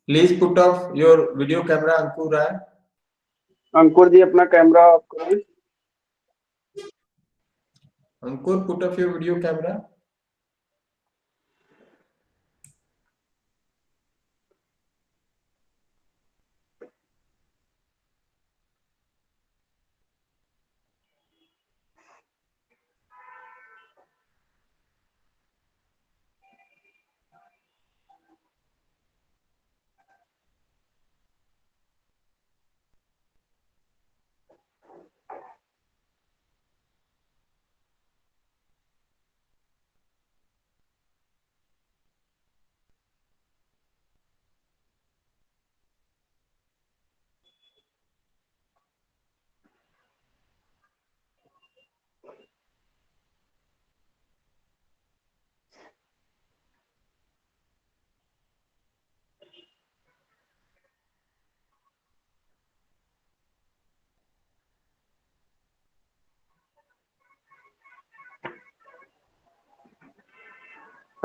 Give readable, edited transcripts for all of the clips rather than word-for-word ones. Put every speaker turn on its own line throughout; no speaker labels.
Please put off your video camera, Ankur Rai.
अंकुर जी अपना camera off करें.
Ankur, put off your video camera.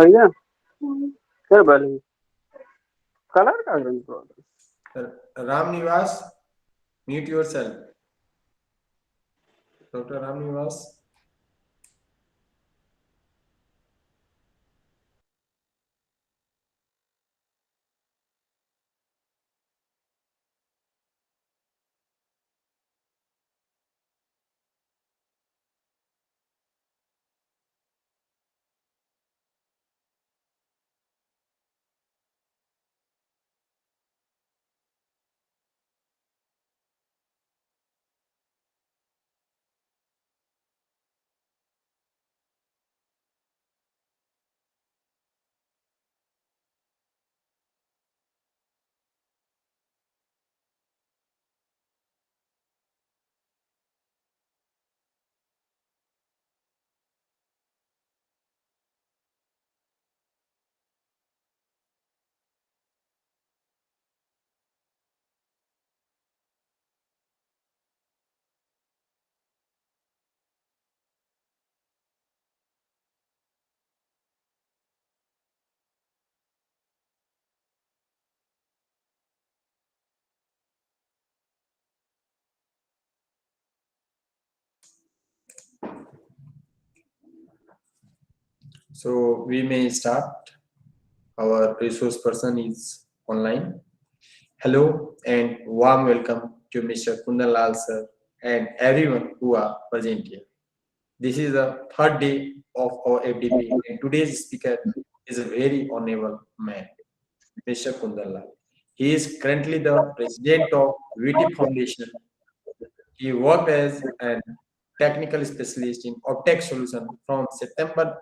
भैया क्या बोले colour का रंग.
Ram Nivas, mute yourself. Dr. Ram Nivas. So we may start. Our resource person is online. Hello and warm welcome to Mr. Kundan Lal sir and everyone who are present here. This is the third day of our FDP and today's speaker is a very honorable man, Mr. Kundan Lal. He is currently the president of VT Foundation. He worked as an technical specialist in optech solution from September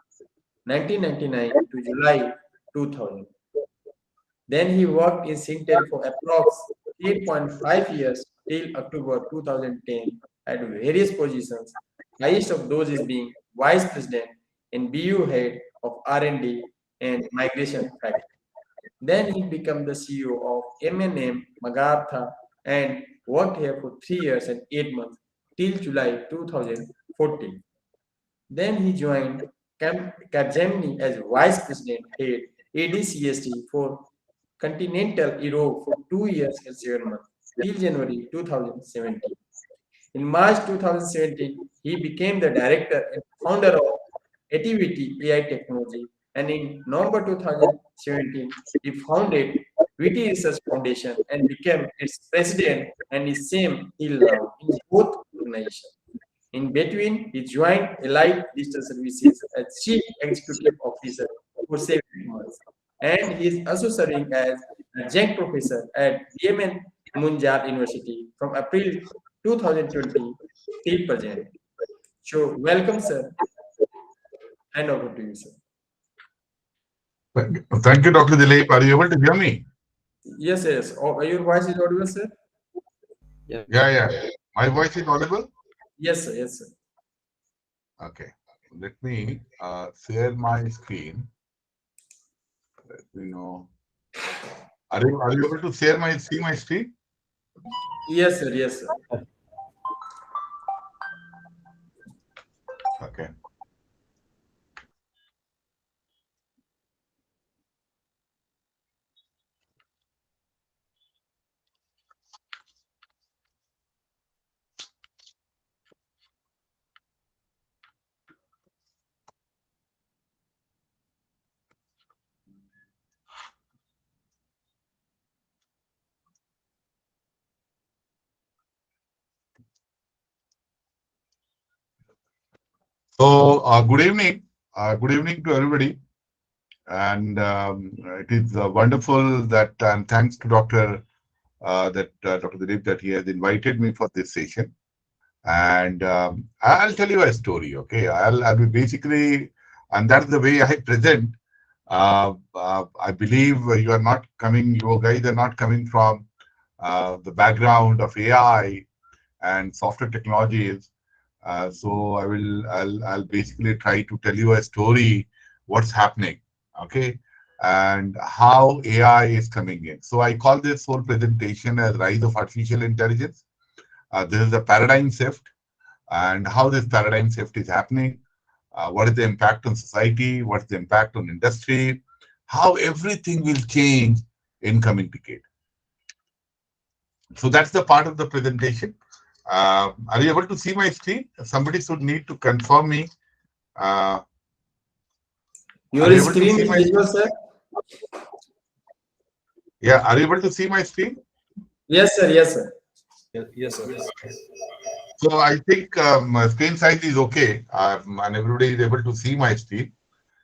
1999 to July 2000. Then he worked in Singtel for approx 8.5 years till October 2010 at various positions. Highest of those is being vice president and BU head of R&D and migration factory. Then he became the CEO of M&M Magartha and worked here for 3 years and 8 months till July 2014. Then he joined Capgemini as Vice President, head ADCST for Continental Europe for 2 years and 7 months till January 2017. In March 2017, he became the director and founder of Activity AI Technology, and in November 2017, he founded VT Research Foundation and became its president and is same till now in both organizations. In between, he joined Allied Digital Services as Chief Executive Officer for 7 months. And he is also serving as adjunct professor at BMN Munjar University from April 2020 till present. So, welcome, sir. Hand over to you, sir.
Thank you, Dr. Dilip. Are you able to hear me?
Yes, yes. Oh, your voice is audible, sir?
Yeah. My voice is audible?
Yes, sir. Yes, sir.
Okay. Let me share my screen. Let me know. Are you able to see my screen?
Yes, sir. Yes, sir.
Okay. So, good evening. Good evening to everybody. And it is wonderful that, and thanks to Dr. Dilip, that he has invited me for this session. And I'll tell you a story, okay? I'll be basically, and that's the way I present. I believe you guys are not coming from the background of AI and software technologies. So I'll basically try to tell you a story, what's happening, okay, and how AI is coming in. So I call this whole presentation as Rise of Artificial Intelligence. This is a paradigm shift, and how this paradigm shift is happening. What is the impact on society? What's the impact on industry? How everything will change in coming decade. So that's the part of the presentation. Are you able to see my screen? Somebody should need to confirm me. Uh, are
Your
you able to
screen
see
is
my
visible,
screen?
sir?
Yeah, are you able to see my screen?
Yes, sir. Yes, sir.
Yes, sir.
So I think my screen size is okay, and everybody is able to see my screen.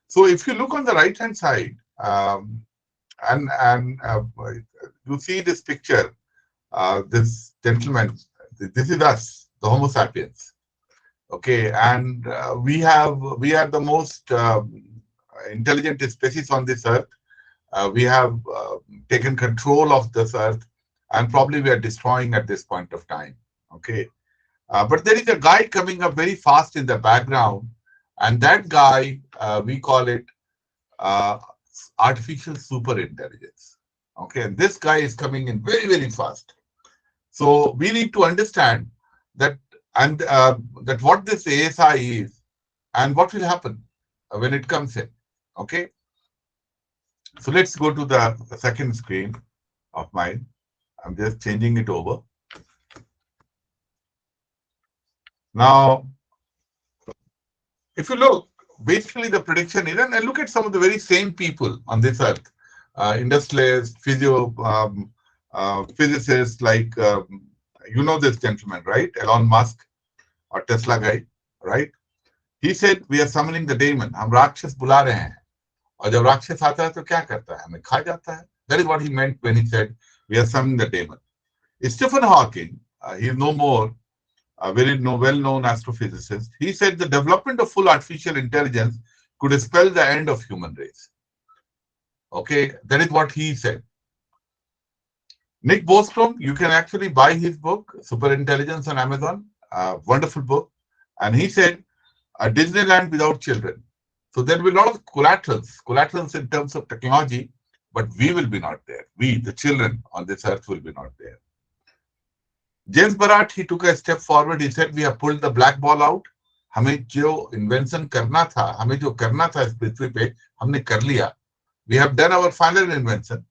So if you look on the right hand side, and you see this picture, this gentleman, this is us, the Homo sapiens. Okay, and we are the most intelligent species on this earth. We have taken control of this earth, and probably we are destroying at this point of time. Okay, but there is a guy coming up very fast in the background, and that guy we call it uh, artificial super intelligence. Okay, and this guy is coming in very fast. So we need to understand that, and that what this ASI is and what will happen when it comes in. Okay, so let's go to the second screen of mine. I'm just changing it over. Now, if you look, basically the prediction is, and look at some of the very same people on this earth, industrialists, physicists, like, you know this gentleman, right? Elon Musk or Tesla guy, right? He said, we are summoning the demon. हम राक्षस बुला रहे हैं. और जब राक्षस आता है तो क्या करता है? हमें खा जाता है. That is what he meant when he said, we are summoning the demon. Stephen Hawking, he is no more a well-known astrophysicist. He said the development of full artificial intelligence could spell the end of human race. Okay, that is what he said. Nick Bostrom, you can actually buy his book, Super Intelligence, on Amazon. Wonderful book. And he said, a Disneyland without children. So there will be a lot of collaterals in terms of technology, but we will be not there. We, the children on this earth, will be not there. James Barat, he took a step forward. He said, we have pulled the black ball out. हमें जो invention करना था, हमें जो करना था इस पृथ्वी पे, हमने कर लिया. We have done our final invention.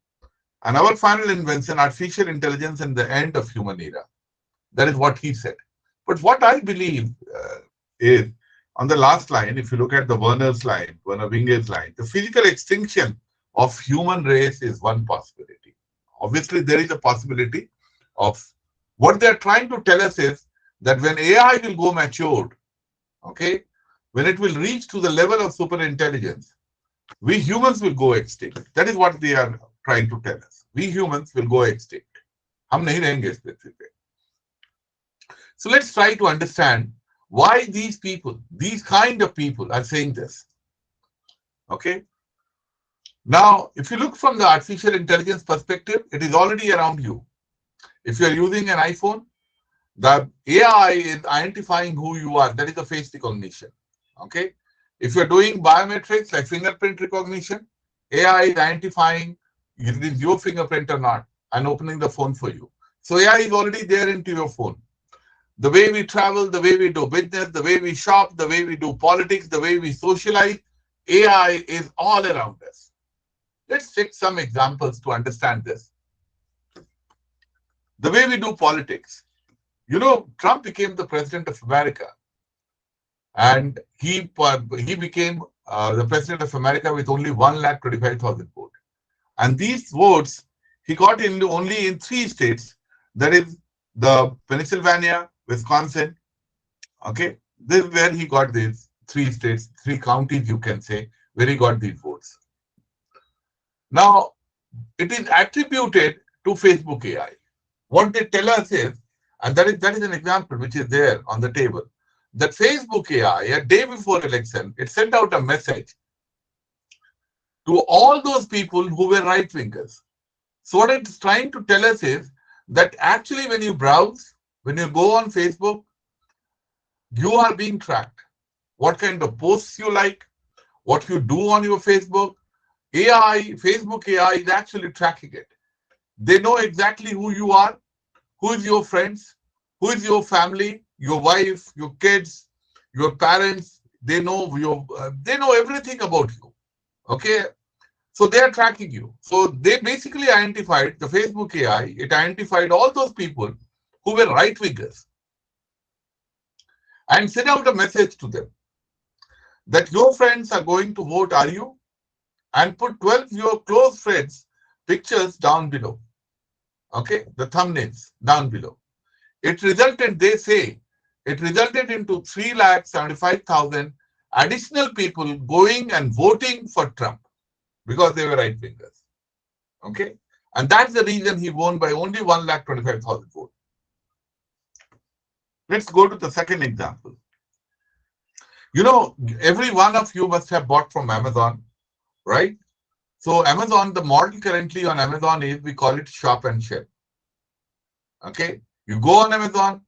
And our final invention, artificial intelligence and the end of human era. That is what he said. But what I believe is, on the last line, if you look at the Werner Winge's line, the physical extinction of human race is one possibility. Obviously, there is a possibility of, what they're trying to tell us is that when AI will go matured, okay, when it will reach to the level of super intelligence, we humans will go extinct. That is what they are trying to tell us. We humans will go extinct. हम नहीं रहेंगे इस पृथ्वी पे. So let's try to understand why these people, these kind of people are saying this. Okay. Now, if you look from the artificial intelligence perspective, it is already around you. If you are using an iPhone, the AI is identifying who you are. That is the face recognition. Okay. If you're doing biometrics like fingerprint recognition, AI is identifying it is your fingerprint or not and opening the phone for you. So AI is already there into your phone. The way we travel, the way we do business, the way we shop, the way we do politics, the way we socialize, AI is all around us. Let's take some examples to understand this. The way we do politics. You know, Trump became the president of America. And he became the president of America with only 125,000 votes. And these votes he got only in 3 states. That is the Pennsylvania, Wisconsin. Okay, this is where he got these three states, three counties, you can say, where he got these votes. Now, it is attributed to Facebook AI. What they tell us is, and that is an example which is there on the table, that Facebook AI, a day before election, it sent out a message to all those people who were right-wingers. So what it's trying to tell us is that actually when you browse, when you go on Facebook, you are being tracked. What kind of posts you like, what you do on your Facebook, Facebook AI is actually tracking it. They know exactly who you are, who is your friends, who is your family, your wife, your kids, your parents. They know they know everything about you. Okay, so they are tracking you. So they basically identified the Facebook AI. It identified all those people who were right wingers and sent out a message to them that your friends are going to vote. Are you? And put 12 your close friends pictures down below. Okay, the thumbnails down below. It resulted, they say, it resulted into 3,75,000 additional people going and voting for Trump because they were right wingers. Okay, and that's the reason he won by only 1,25,000 votes. Let's go to the second example. You know, every one of you must have bought from Amazon, right? So Amazon, the model currently on Amazon is, we call it shop and ship. Okay, you go on Amazon,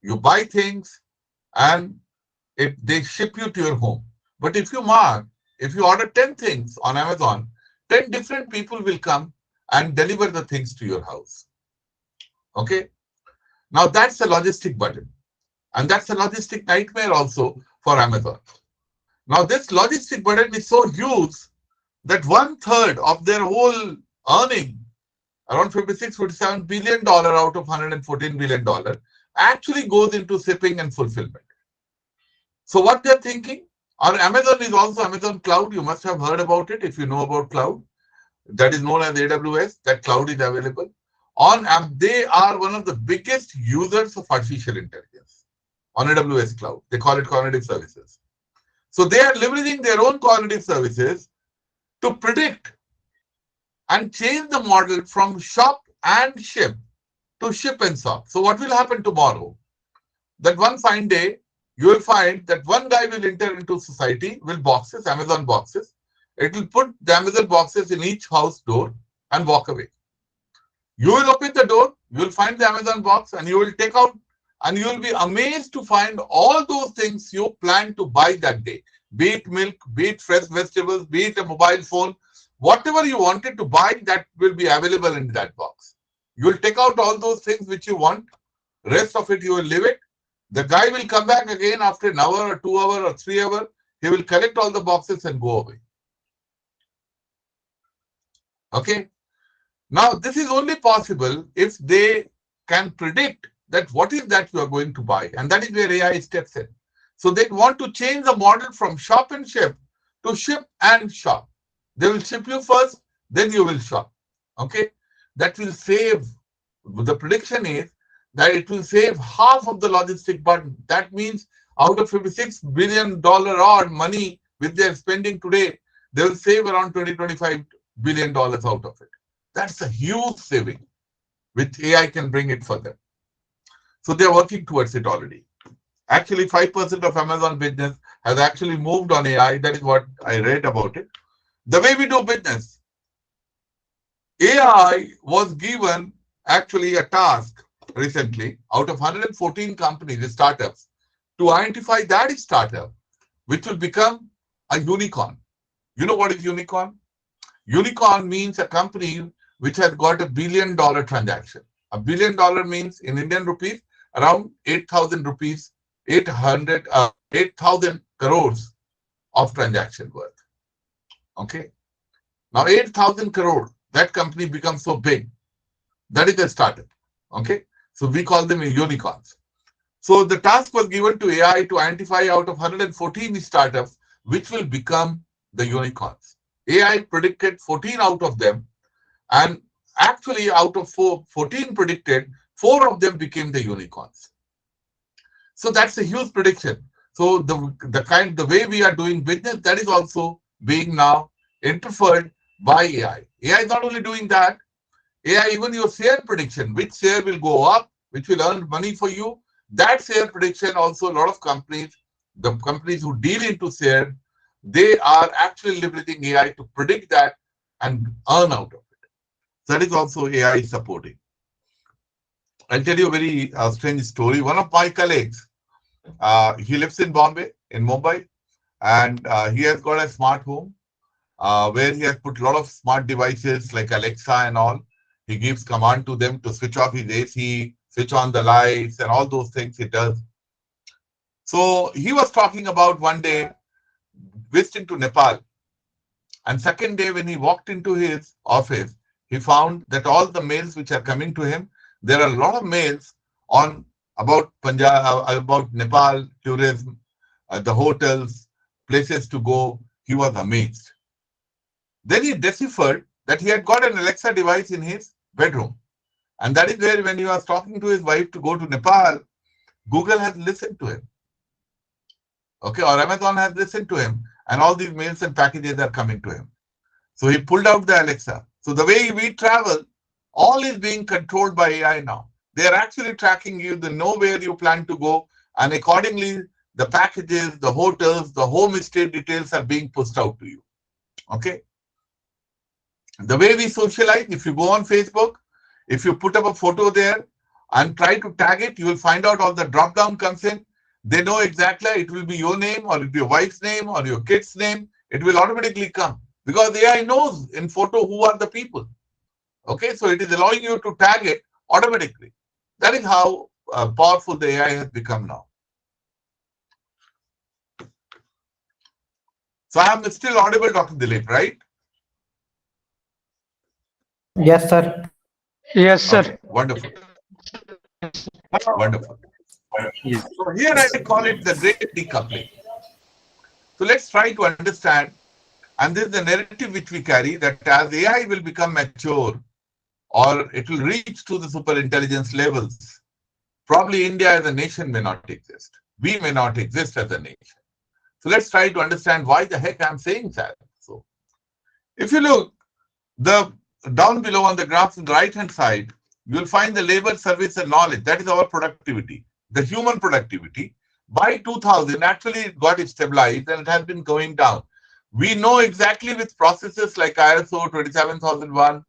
you buy things, and they ship you to your home. But if you order 10 things on Amazon, 10 different people will come and deliver the things to your house. Okay, now that's a logistic burden, and that's a logistic nightmare also for Amazon. Now this logistic burden is so huge that 1/3 of their whole earning, around $56-57 billion out of $114 billion, actually goes into shipping and fulfillment. So what they're thinking, or Amazon is also Amazon Cloud. You must have heard about it if you know about cloud. That is known as AWS. That cloud is available. They are one of the biggest users of artificial intelligence on AWS cloud. They call it cognitive services. So they are leveraging their own cognitive services to predict and change the model from shop and ship to ship and shop. So what will happen tomorrow? That one fine day, you will find that one guy will enter into society with boxes, Amazon boxes. It will put the Amazon boxes in each house door and walk away. You will open the door, you will find the Amazon box, and you will take out, and you will be amazed to find all those things you plan to buy that day. Be it milk, be it fresh vegetables, be it a mobile phone, whatever you wanted to buy, that will be available in that box. You will take out all those things which you want. Rest of it, you will leave it. The guy will come back again after an hour or 2 hours or 3 hours. He will collect all the boxes and go away. Okay. Now, this is only possible if they can predict that what is that you are going to buy. And that is where AI steps in. So they want to change the model from shop and ship to ship and shop. They will ship you first, then you will shop. Okay. That will save, the prediction is that it will save half of the logistic burden. That means out of $56 billion odd money which they are spending today, they will save around $20-25 billion out of it. That's a huge saving, which AI can bring it for them. So they are working towards it already. Actually, 5% of Amazon business has actually moved on AI. That is what I read about it. The way we do business, AI was given actually a task recently out of 114 companies, startups, to identify that startup which will become a unicorn. You know what is unicorn? Unicorn means a company which has got $1 billion transaction. $1 billion means in Indian rupees around 8,000 rupees, 8,000 crores of transaction worth. Okay. Now 8,000 crore, that company becomes so big. That is a startup. Okay. So we call them unicorns. So the task was given to AI to identify out of 114 startups which will become the unicorns. AI predicted 14 out of them, and actually out of 14 predicted, 4 of them became the unicorns. So that's a huge prediction. So the way we are doing business, that is also being now interfered by AI. AI is not only doing that, AI, even your share prediction, which share will go up, which will earn money for you, that share prediction also a lot of companies, the companies who deal into share, they are actually leveraging AI to predict that and earn out of it. That is also AI supporting. I'll tell you a very strange story. One of my colleagues, he lives in Bombay, in Mumbai, and he has got a smart home where he has put a lot of smart devices like Alexa and all. He gives command to them to switch off his AC, switch on the lights, and all those things he does. So he was talking about one day visiting to Nepal. And second day, when he walked into his office, he found that all the mails which are coming to him, there are a lot of mails on about Punjab, about Nepal, tourism, the hotels, places to go. He was amazed. Then he deciphered that he had got an Alexa device in his bedroom. And that is where, when he was talking to his wife to go to Nepal, Google has listened to him. Okay, or Amazon has listened to him, and all these mails and packages are coming to him. So he pulled out the Alexa. So the way we travel, all is being controlled by AI now. They are actually tracking you, they know where you plan to go, and accordingly, the packages, the hotels, the home estate details are being pushed out to you. Okay. The way we socialize, if you go on Facebook, if you put up a photo there and try to tag it, you will find out all the drop down comes in. They know exactly it will be your name, or it will be your wife's name, or your kid's name. It will automatically come because AI knows in photo who are the people. Okay, so it is allowing you to tag it automatically. That is how powerful the AI has become now. So I am still audible, Dr. Dilip, right?
Yes, sir.
Yes, sir.
Okay, wonderful. Wonderful. So here I call it the great decoupling. So let's try to understand, and this is the narrative which we carry, that as AI will become mature or it will reach to the super intelligence levels, probably India as a nation may not exist. We may not exist as a nation. So let's try to understand why the heck I'm saying that. So if you look the down below on the graph on the right hand side, you will find the labor, service, and knowledge. That is our productivity, the human productivity. By 2000, actually it got stabilized and it has been going down. We know exactly with processes like ISO 27001,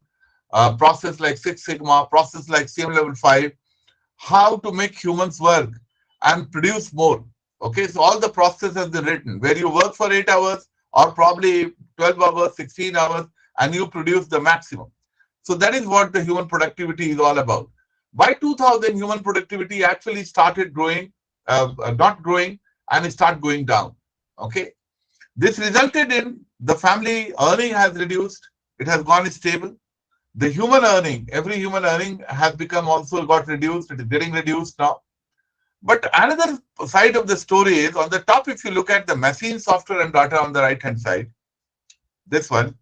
process like Six Sigma, process like CM Level 5, how to make humans work and produce more. Okay, so all the processes have been written where you work for 8 hours or probably 12 hours, 16 hours, and you produce the maximum. So that is what the human productivity is all about. By 2000, human productivity actually started growing, not growing, and it started going down. Okay, this resulted in the family earning has reduced. It has gone stable. The human earning, every human earning has become also got reduced. It is getting reduced now. But another side of the story is on the top, if you look at the machine, software, and data on the right hand side, this one,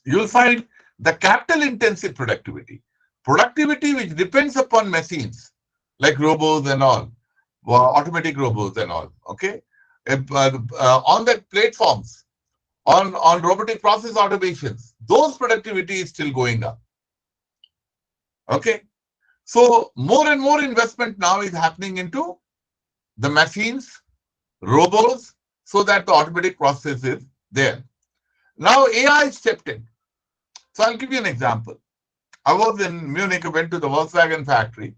you'll find the capital intensive productivity. Productivity which depends upon machines like robots and all, automatic robots and all. Okay. On the platforms, on robotic process automations, those productivity is still going up. Okay. So more and more investment now is happening into the machines, robots, so that the automatic process is there. Now AI stepped in. So I'll give you an example. I was in Munich, I went to the Volkswagen factory.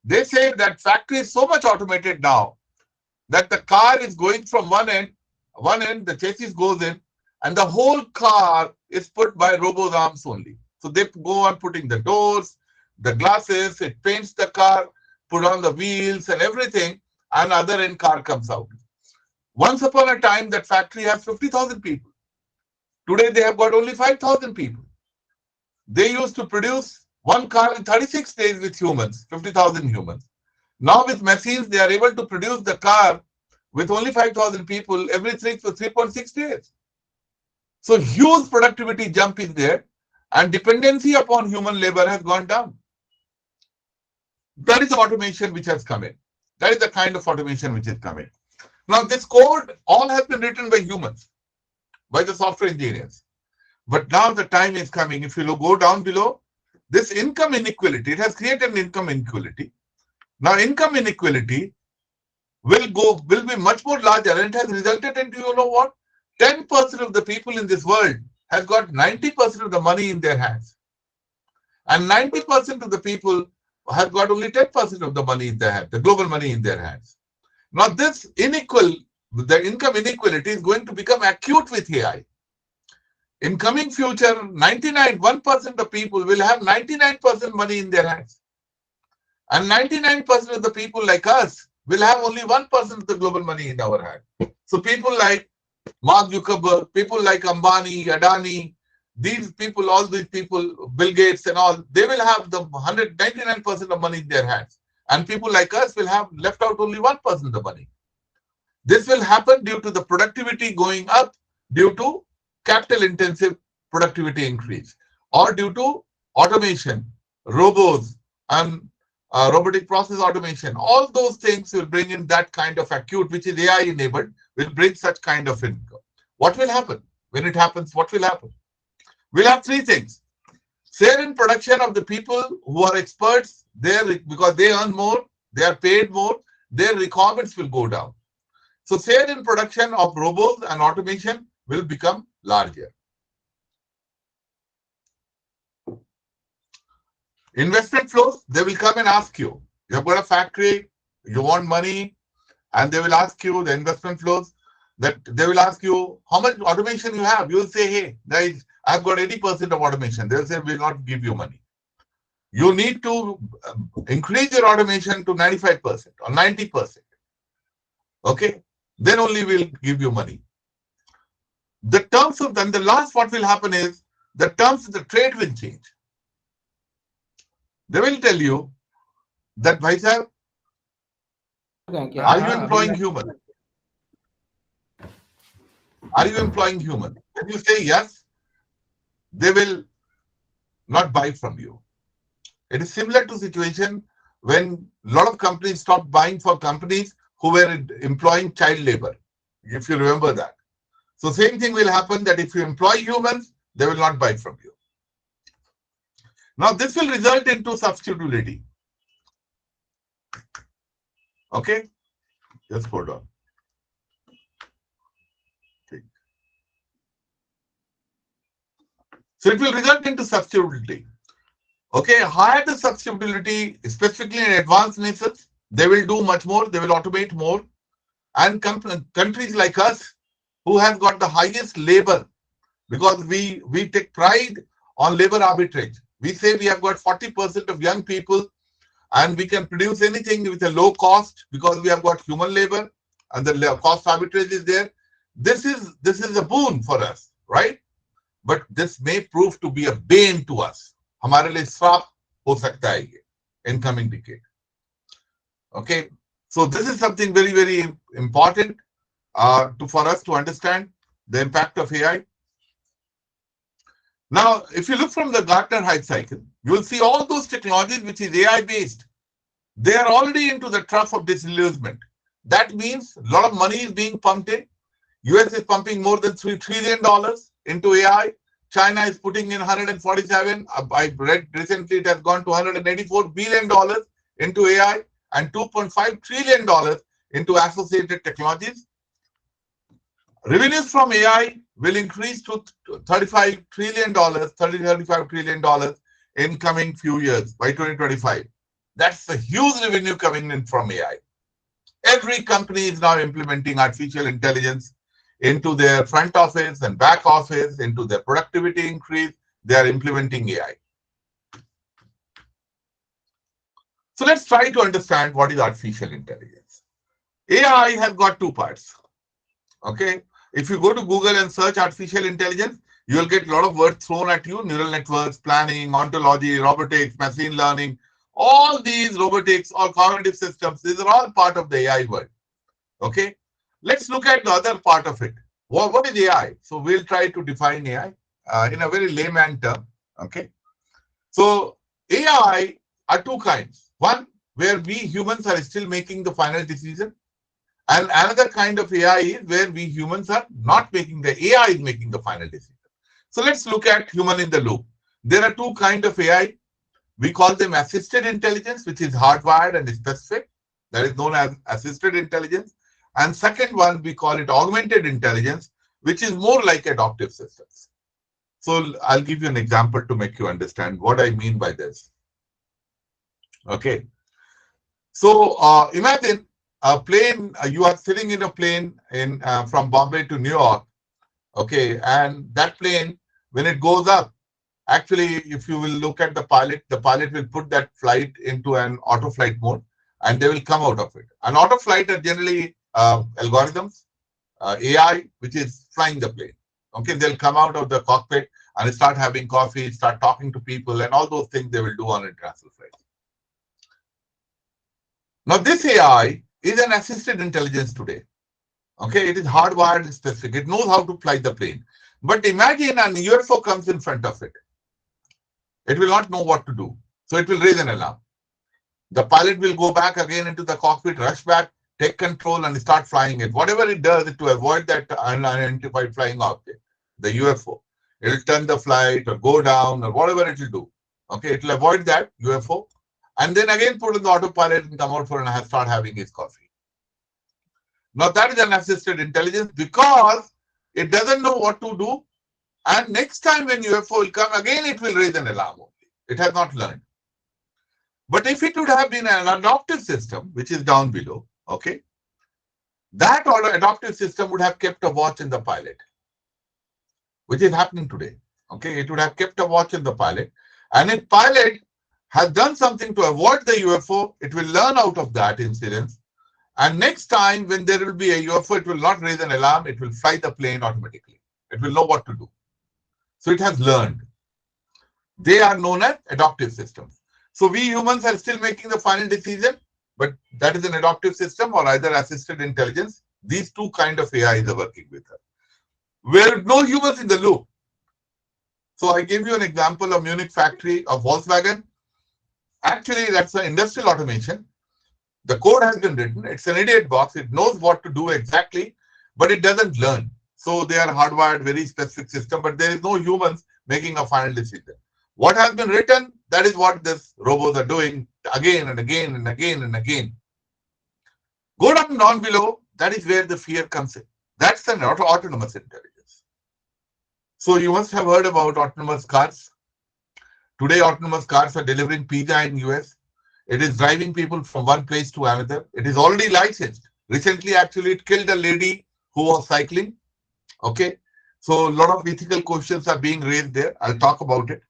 They say that factory is so much automated now that the car is going from one end, the chassis goes in, and the whole car is put by robot arms only. So they go on putting the doors, the glasses, it paints the car, put on the wheels and everything, and other end car comes out. Once upon a time, that factory has 50,000 people. Today, they have got only 5,000 people. They used to produce one car in 36 days with humans, 50,000 humans. Now with machines, they are able to produce the car with only 5,000 people every 3.6 days. So huge productivity jump is there, and dependency upon human labor has gone down. That is the automation which has come in. That is the kind of automation which is coming. Now, this code all has been written by humans, by the software engineers. But now the time is coming. If you go down below, this income inequality, it has created an income inequality. Now, income inequality will be much more larger, and it has resulted into, you know what? 10% of the people in this world has got 90% of the money in their hands. And 90% of the people have got only 10% of the money in their hands, the global money in their hands. Now, the income inequality is going to become acute with AI. In coming future, 1% of people will have 99% money in their hands. And 99% of the people like us will have only 1% of the global money in our hand. So people like Mark Zuckerberg, people like Ambani, Adani, these people, all these people, Bill Gates and all, they will have the 99% of money in their hands. And people like us will have left out only 1% of the money. This will happen due to the productivity going up, due to capital intensive productivity increase, or due to automation, robots, and robotic process automation. All those things will bring in that kind of acute, which is AI enabled, will bring such kind of income. What will happen? When it happens, what will happen? We'll have three things. Share in production of the people who are experts, because they earn more, they are paid more, their requirements will go down. So share in production of robots and automation will become larger. Investment flows, they will come and ask you. You have got a factory, you want money, and they will ask you the investment flows, that they will ask you how much automation you have. You will say, hey, guys, I've got 80% of automation. They will say, we'll not give you money. You need to increase your automation to 95% or 90%. Okay? Then only we'll give you money. The terms of then the last what will happen is the terms of the trade will change. They will tell you that, bhai sahab, are you employing human? Are you employing human? When you say yes, they will not buy from you. It is similar to situation when a lot of companies stopped buying for companies who were employing child labor, if you remember that. So same thing will happen, that if you employ humans, they will not buy from you. Now this will result into substitutability. Okay, just hold on. Okay. So it will result into substitutability. Okay, higher the substitutability, specifically in advanced nations, they will do much more, they will automate more. And countries like us, who have got the highest labor, because we take pride on labor arbitrage. We say we have got 40% of young people and we can produce anything with a low cost because we have got human labor and the cost arbitrage is there. This is a boon for us, right? But this may prove to be a bane to us. हमारे लिए श्राप हो सकता है ये in coming decade. Okay, so this is something very, very important for us to understand the impact of AI. Now, if you look from the Gartner Hype Cycle, you will see all those technologies which is AI based. They are already into the trough of disillusionment. That means a lot of money is being pumped in. US is pumping more than $3 trillion into AI. China is putting in 147. I read recently it has gone to $184 billion into AI and $2.5 trillion into associated technologies. Revenues from AI will increase to $35 trillion in coming few years by 2025. That's a huge revenue coming in from AI. Every company is now implementing artificial intelligence into their front office and back office, into their productivity increase. They are implementing AI. So let's try to understand what is artificial intelligence. AI has got two parts. Okay. If you go to Google and search artificial intelligence, you will get a lot of words thrown at you: neural networks, planning, ontology, robotics, machine learning. All these robotics or cognitive systems, these are all part of the AI world. Okay. Let's look at the other part of it. What is AI? So we'll try to define AI in a very layman term. Okay. So AI are two kinds. One, where we humans are still making the final decision. And another kind of AI is where we humans are not making the AI is making the final decision. So let's look at human in the loop. There are two kinds of AI. We call them assisted intelligence, which is hardwired and specific. That is known as assisted intelligence. And second one, we call it augmented intelligence, which is more like adaptive systems. So I'll give you an example to make you understand what I mean by this. Okay. So imagine a plane, you are sitting in a plane from Bombay to New York. Okay. And that plane, when it goes up, actually, if you will look at the pilot will put that flight into an auto flight mode and they will come out of it. An auto flight are generally algorithms, AI, which is flying the plane. Okay, they'll come out of the cockpit and start having coffee, start talking to people, and all those things they will do on international flights. Now, this AI is an assisted intelligence today. Okay, it is hardwired and specific. It knows how to fly the plane. But imagine an UFO comes in front of it. It will not know what to do. So it will raise an alarm. The pilot will go back again into the cockpit, rush back, take control and start flying it. Whatever it does to avoid that unidentified flying object, the UFO, it will turn the flight or go down or whatever it will do. Okay, it will avoid that UFO and then again put in the autopilot and come out for and start having his coffee. Now that is an assisted intelligence because it doesn't know what to do. And next time when UFO will come, again it will raise an alarm only. It has not learned. But if it would have been an adaptive system, which is down below, okay, that adaptive system would have kept a watch in the pilot, which is happening today. Okay, it would have kept a watch in the pilot. And if pilot has done something to avoid the UFO, it will learn out of that incident. And next time when there will be a UFO, it will not raise an alarm. It will fly the plane automatically. It will know what to do. So it has learned. They are known as adaptive systems. So we humans are still making the final decision, but that is an adaptive system or either assisted intelligence. These two kind of AIs are working with us. Where no humans in the loop. So I gave you an example of Munich factory of Volkswagen. Actually, that's an industrial automation. The code has been written. It's an idiot box. It knows what to do exactly, but it doesn't learn. So they are hardwired, very specific system, but there is no humans making a final decision. What has been written, that is what these robots are doing again and again and again and again. Go down below, that is where the fear comes in. That's an autonomous intelligence. So you must have heard about autonomous cars. Today, autonomous cars are delivering pizza in US. It is driving people from one place to another. It is already licensed. Recently, actually, it killed a lady who was cycling. Okay. So a lot of ethical questions are being raised there. I'll talk about it.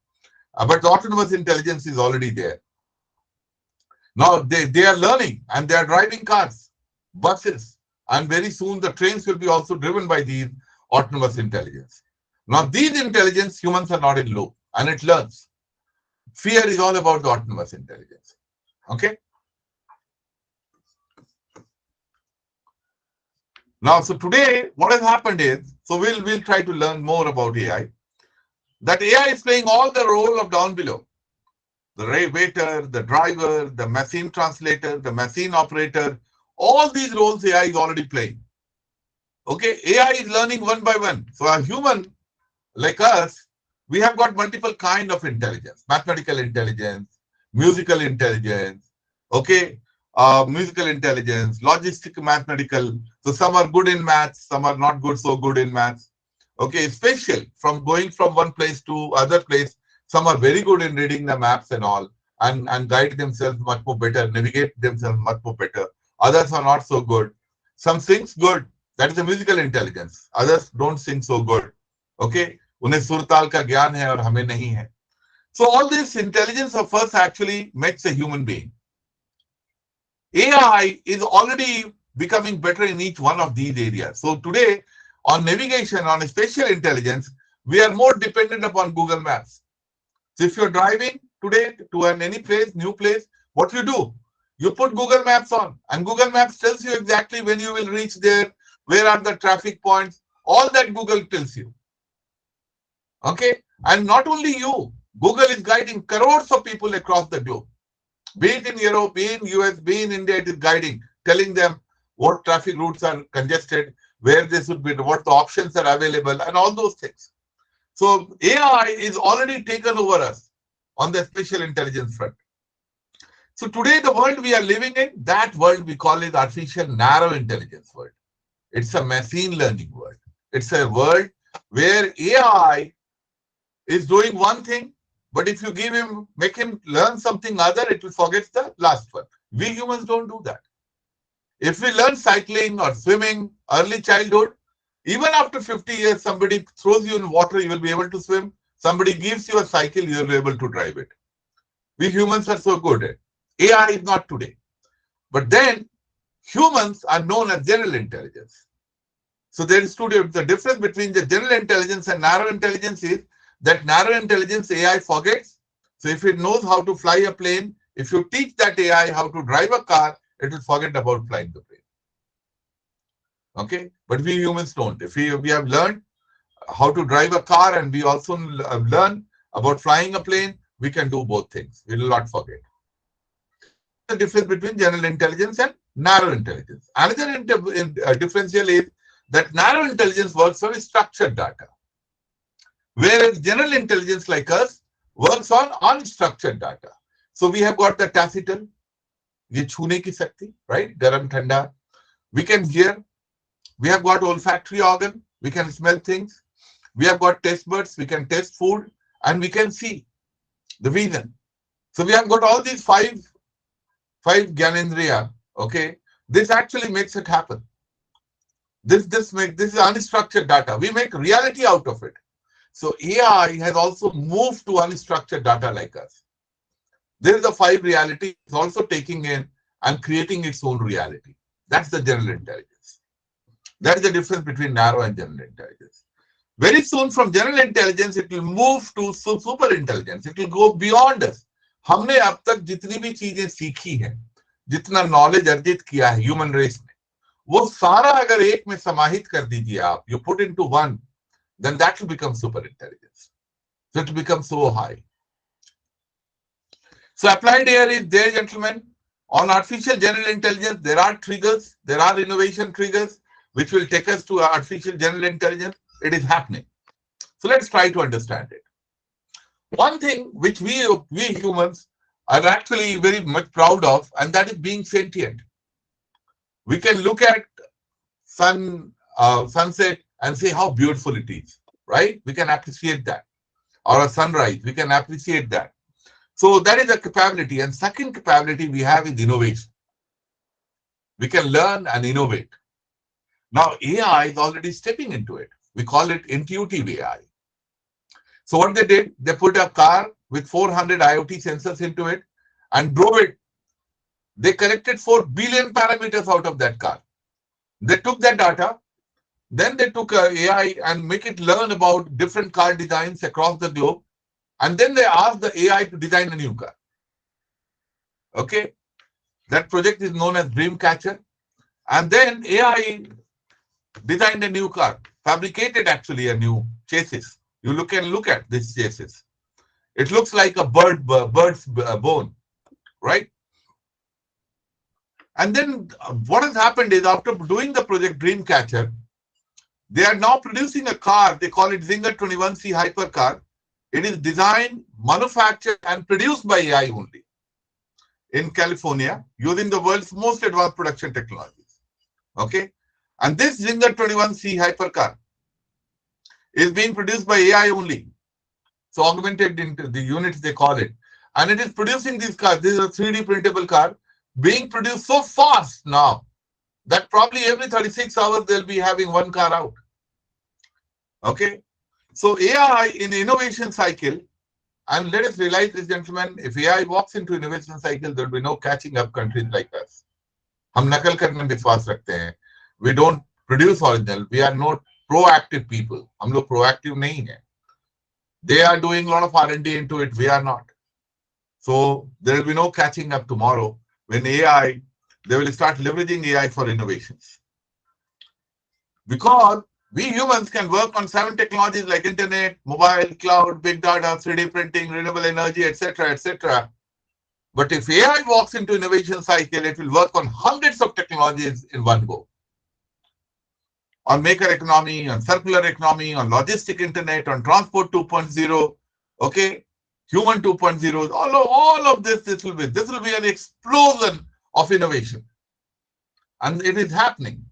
But the autonomous intelligence is already there. Now they are learning and they are driving cars, buses, and very soon the trains will be also driven by these autonomous intelligence. Now these intelligence, humans are not in loop and it learns. Fear is all about the autonomous intelligence. Okay. Now, so today what has happened is, so we'll try to learn more about AI. That AI is playing all the role of down below. The waiter, the driver, the machine translator, the machine operator, all these roles AI is already playing. Okay, AI is learning one by one. So a human like us, we have got multiple kind of intelligence, mathematical intelligence, musical intelligence, okay, musical intelligence, logistic, mathematical. So some are good in maths, some are not good, so good in maths. Okay, spatial, from going from one place to other place. Some are very good in reading the maps and all and guide themselves much more better, navigate themselves much more better. Others are not so good. Some sings good. That is a musical intelligence. Others don't sing so good. Okay, उन्हें सुरताल का ज्ञान है और हमें नहीं है. So all this intelligence of us actually makes a human being. AI is already becoming better in each one of these areas. So today, on navigation, on spatial intelligence, we are more dependent upon Google Maps. So if you're driving today to any place, new place, what you do? You put Google Maps on and Google Maps tells you exactly when you will reach there, where are the traffic points, all that Google tells you. Okay, and not only you, Google is guiding crores of people across the globe. Be it in Europe, be in US, be in India, it is guiding, telling them what traffic routes are congested, where they should be, what the options are available, and all those things. So AI is already taken over us on the spatial intelligence front. So today, the world we are living in, that world we call it artificial narrow intelligence world. It's a machine learning world. It's a world where AI is doing one thing, but if you make him learn something other, it will forget the last one. We humans don't do that. If we learn cycling or swimming early childhood, even after 50 years, somebody throws you in water, you will be able to swim. Somebody gives you a cycle, you will be able to drive it. We humans are so good at it. AI is not today. But then humans are known as general intelligence. So there is today the difference between the general intelligence and narrow intelligence is that narrow intelligence AI forgets. So if it knows how to fly a plane, if you teach that AI how to drive a car, it will forget about flying the plane. Okay, but we humans don't. If we have learned how to drive a car and we also learn about flying a plane, we can do both things. We will not forget. The difference between general intelligence and narrow intelligence. Another differential is that narrow intelligence works on structured data, whereas general intelligence like us works on unstructured data. So we have got the taciturn, ye chhune ki shakti, right? Garam thanda. We can hear. We have got olfactory organ. We can smell things. We have got taste buds. We can taste food, and we can see the vision. So we have got all these five Gyanendriya. Okay, this actually makes it happen. This is unstructured data. We make reality out of it. So AI has also moved to unstructured data like us. There is a five reality. It's also taking in and creating its own reality. That's the general intelligence. That is the difference between narrow and general intelligence. Very soon from general intelligence, it will move to super intelligence. It will go beyond us. हमने अब तक जितनी भी चीजें सीखी हैं, जितना knowledge अर्जित किया है ह्यूमन रेस में, वो सारा अगर एक में समाहित कर दीजिए आप, you put into one, then that will become super intelligence. So it will become so high. So applied AI is there, gentlemen. On artificial general intelligence, there are triggers, there are innovation triggers, which will take us to artificial general intelligence. It is happening. So let's try to understand it. One thing which we humans are actually very much proud of, and that is being sentient. We can look at sunset and say how beautiful it is, right? We can appreciate that. Or a sunrise, we can appreciate that. So that is a capability. And second capability we have is innovation. We can learn and innovate. Now AI is already stepping into it. We call it intuitive AI. So what they did, they put a car with 400 IoT sensors into it and drove it. They collected 4 billion parameters out of that car. They took that data, then they took AI and make it learn about different car designs across the globe. And then they asked the AI to design a new car. Okay. That project is known as Dreamcatcher. And then AI designed a new car, fabricated actually a new chassis. You can look at this chassis. It looks like a bird's bone, right? And then what has happened is after doing the project Dreamcatcher, they are now producing a car. They call it Zinger 21C hypercar. It is designed, manufactured, and produced by AI only in California using the world's most advanced production technologies. Okay, and this Zinger 21C hypercar is being produced by AI only. So augmented into the units they call it, and it is producing these cars. This is a 3D printable car being produced so fast now that probably every 36 hours they'll be having one car out. Okay. So AI in the innovation cycle, and let us realize this, gentlemen, if AI walks into innovation cycle, there will be no catching up countries like us. हम नकल करने में विश्वास रखते हैं. We don't produce original. We are not proactive people. हम लोग proactive नहीं हैं. They are doing a lot of R&D into it. We are not. So there will be no catching up tomorrow when AI, they will start leveraging AI for innovations. Because we humans can work on 7 technologies like internet, mobile, cloud, big data, 3D printing, renewable energy, etc., etc. But if AI walks into innovation cycle, it will work on hundreds of technologies in one go. On maker economy, on circular economy, on logistic internet, on transport 2.0, okay, human 2.0, all of this will be an explosion of innovation. And it is happening.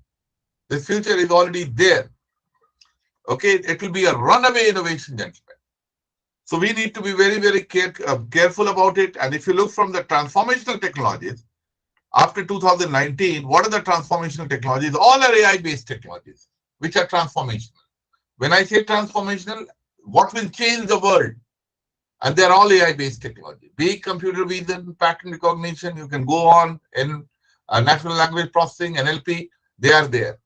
The future is already there. Okay, it will be a runaway innovation, gentlemen. So we need to be very, very careful about it. And if you look from the transformational technologies, after 2019, what are the transformational technologies? All are AI-based technologies, which are transformational. When I say transformational, what will change the world? And they're all AI-based technology. Be it computer vision, pattern recognition, you can go on in natural language processing, NLP, they are there.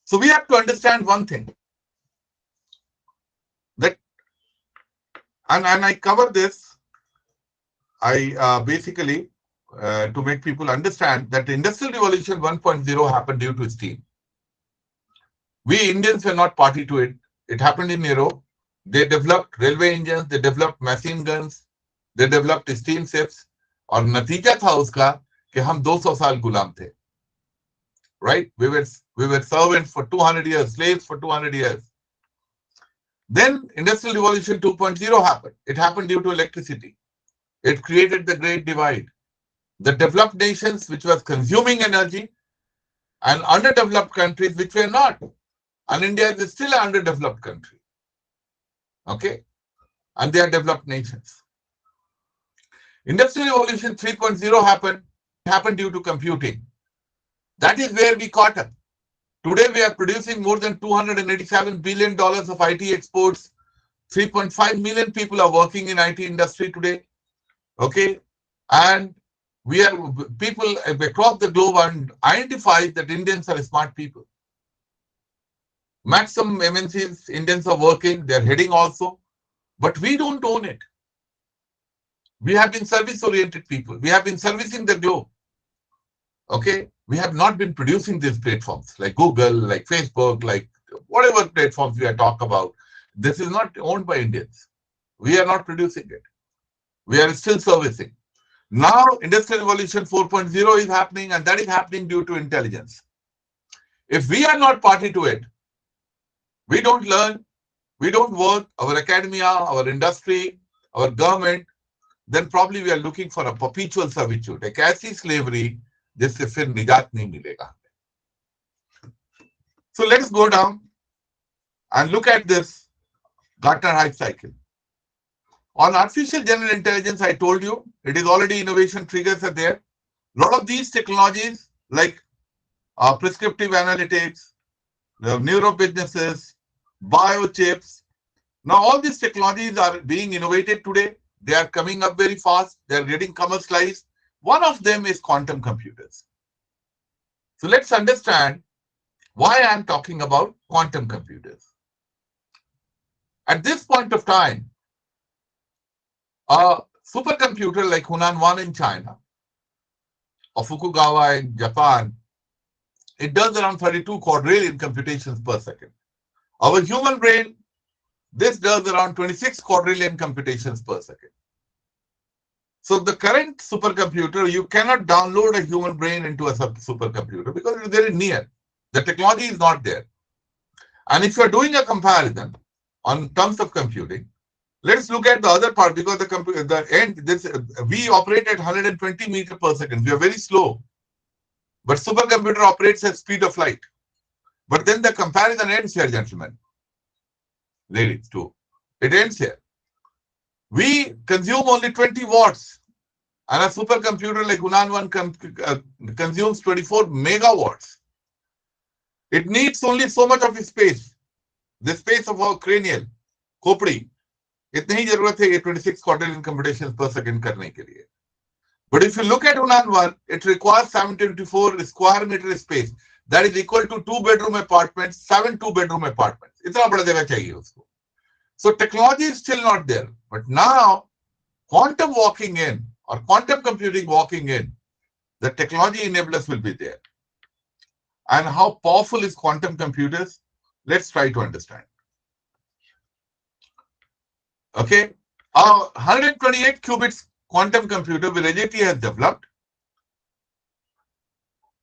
So we have to understand one thing. That, and I cover this, basically to make people understand that the Industrial Revolution 1.0 happened due to steam. We Indians were not party to it. It happened in Europe. They developed railway engines, they developed machine guns, they developed steam ships. और नतीजा था उसका कि हम 200 साल गुलाम थे. Right? We were servants for 200 years, slaves for 200 years. Then Industrial Revolution 2.0 happened. It happened due to electricity. It created the Great Divide. The developed nations which were consuming energy and underdeveloped countries which were not. And India is still an underdeveloped country. Okay? And they are developed nations. Industrial Revolution 3.0 happened due to computing. That is where we caught up. Today we are producing more than $287 billion of IT exports. 3.5 million people are working in IT industry today. Okay? And people across the globe and identify that Indians are smart people. Maximum MNCs, Indians are working, they're heading also. But we don't own it. We have been service-oriented people. We have been servicing the globe. Okay? We have not been producing these platforms like Google, like Facebook, like whatever platforms we are talking about. This is not owned by Indians. We are not producing it. We are still servicing. Now, Industrial Revolution 4.0 is happening, and that is happening due to intelligence. If we are not party to it, we don't learn, we don't work, our academia, our industry, our government, then probably we are looking for a perpetual servitude. एक ऐसी slavery जिससे फिर निजात नहीं मिलेगा. So let's go down and look at this Gartner Hype Cycle. On artificial general intelligence, I told you, it is already innovation triggers are there. A lot of these technologies like prescriptive analytics, neuro businesses, biochips. Now all these technologies are being innovated today. They are coming up very fast. They are getting commercialized. One of them is quantum computers. So let's understand why I am talking about quantum computers. At this point of time, a supercomputer like Hunan 1 in China or Fukugawa in Japan, it does around 32 quadrillion computations per second. Our human brain, this does around 26 quadrillion computations per second. So the current supercomputer, you cannot download a human brain into a supercomputer because it is very near. The technology is not there. And if you are doing a comparison on terms of computing, let's look at the other part because we operate at 120 meters per second. We are very slow. But supercomputer operates at speed of light. But then the comparison ends here, gentlemen. Ladies, too. It ends here. We consume only 20 watts. And a supercomputer like Hunan 1 consumes 24 megawatts. It needs only so much of space. The space of our cranial, खोपड़ी. इतनी ही जरूरत है ये 26 quadrillion computations per second करने के लिए. But if you look at Hunan 1, it requires 724 square meter space. That is equal to 2-bedroom apartments, 7 2-bedroom apartments. इतना बड़ा जगह चाहिए उसको. So technology is still not there. But now, quantum walking in or quantum computing walking in, the technology enablers will be there. And how powerful is quantum computers? Let's try to understand. Okay. A 128 qubits quantum computer which ATAL has developed,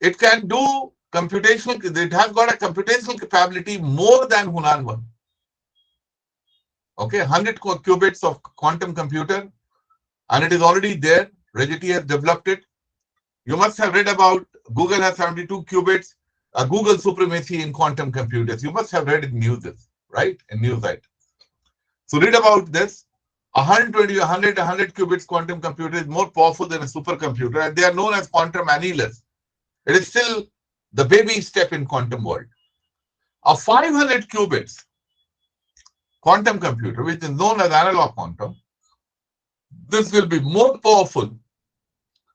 it can do computational, it has got a computational capability more than Hunan 1. Okay, 100 qubits of quantum computer, and it is already there. ATAL has developed it. You must have read about Google has 72 qubits, Google supremacy in quantum computers. You must have read in news, right? In news items. So read about this. 120, 100 qubits quantum computer is more powerful than a supercomputer, and they are known as quantum annihilers. It is still the baby step in quantum world. A 500 qubits quantum computer, which is known as analog quantum, this will be more powerful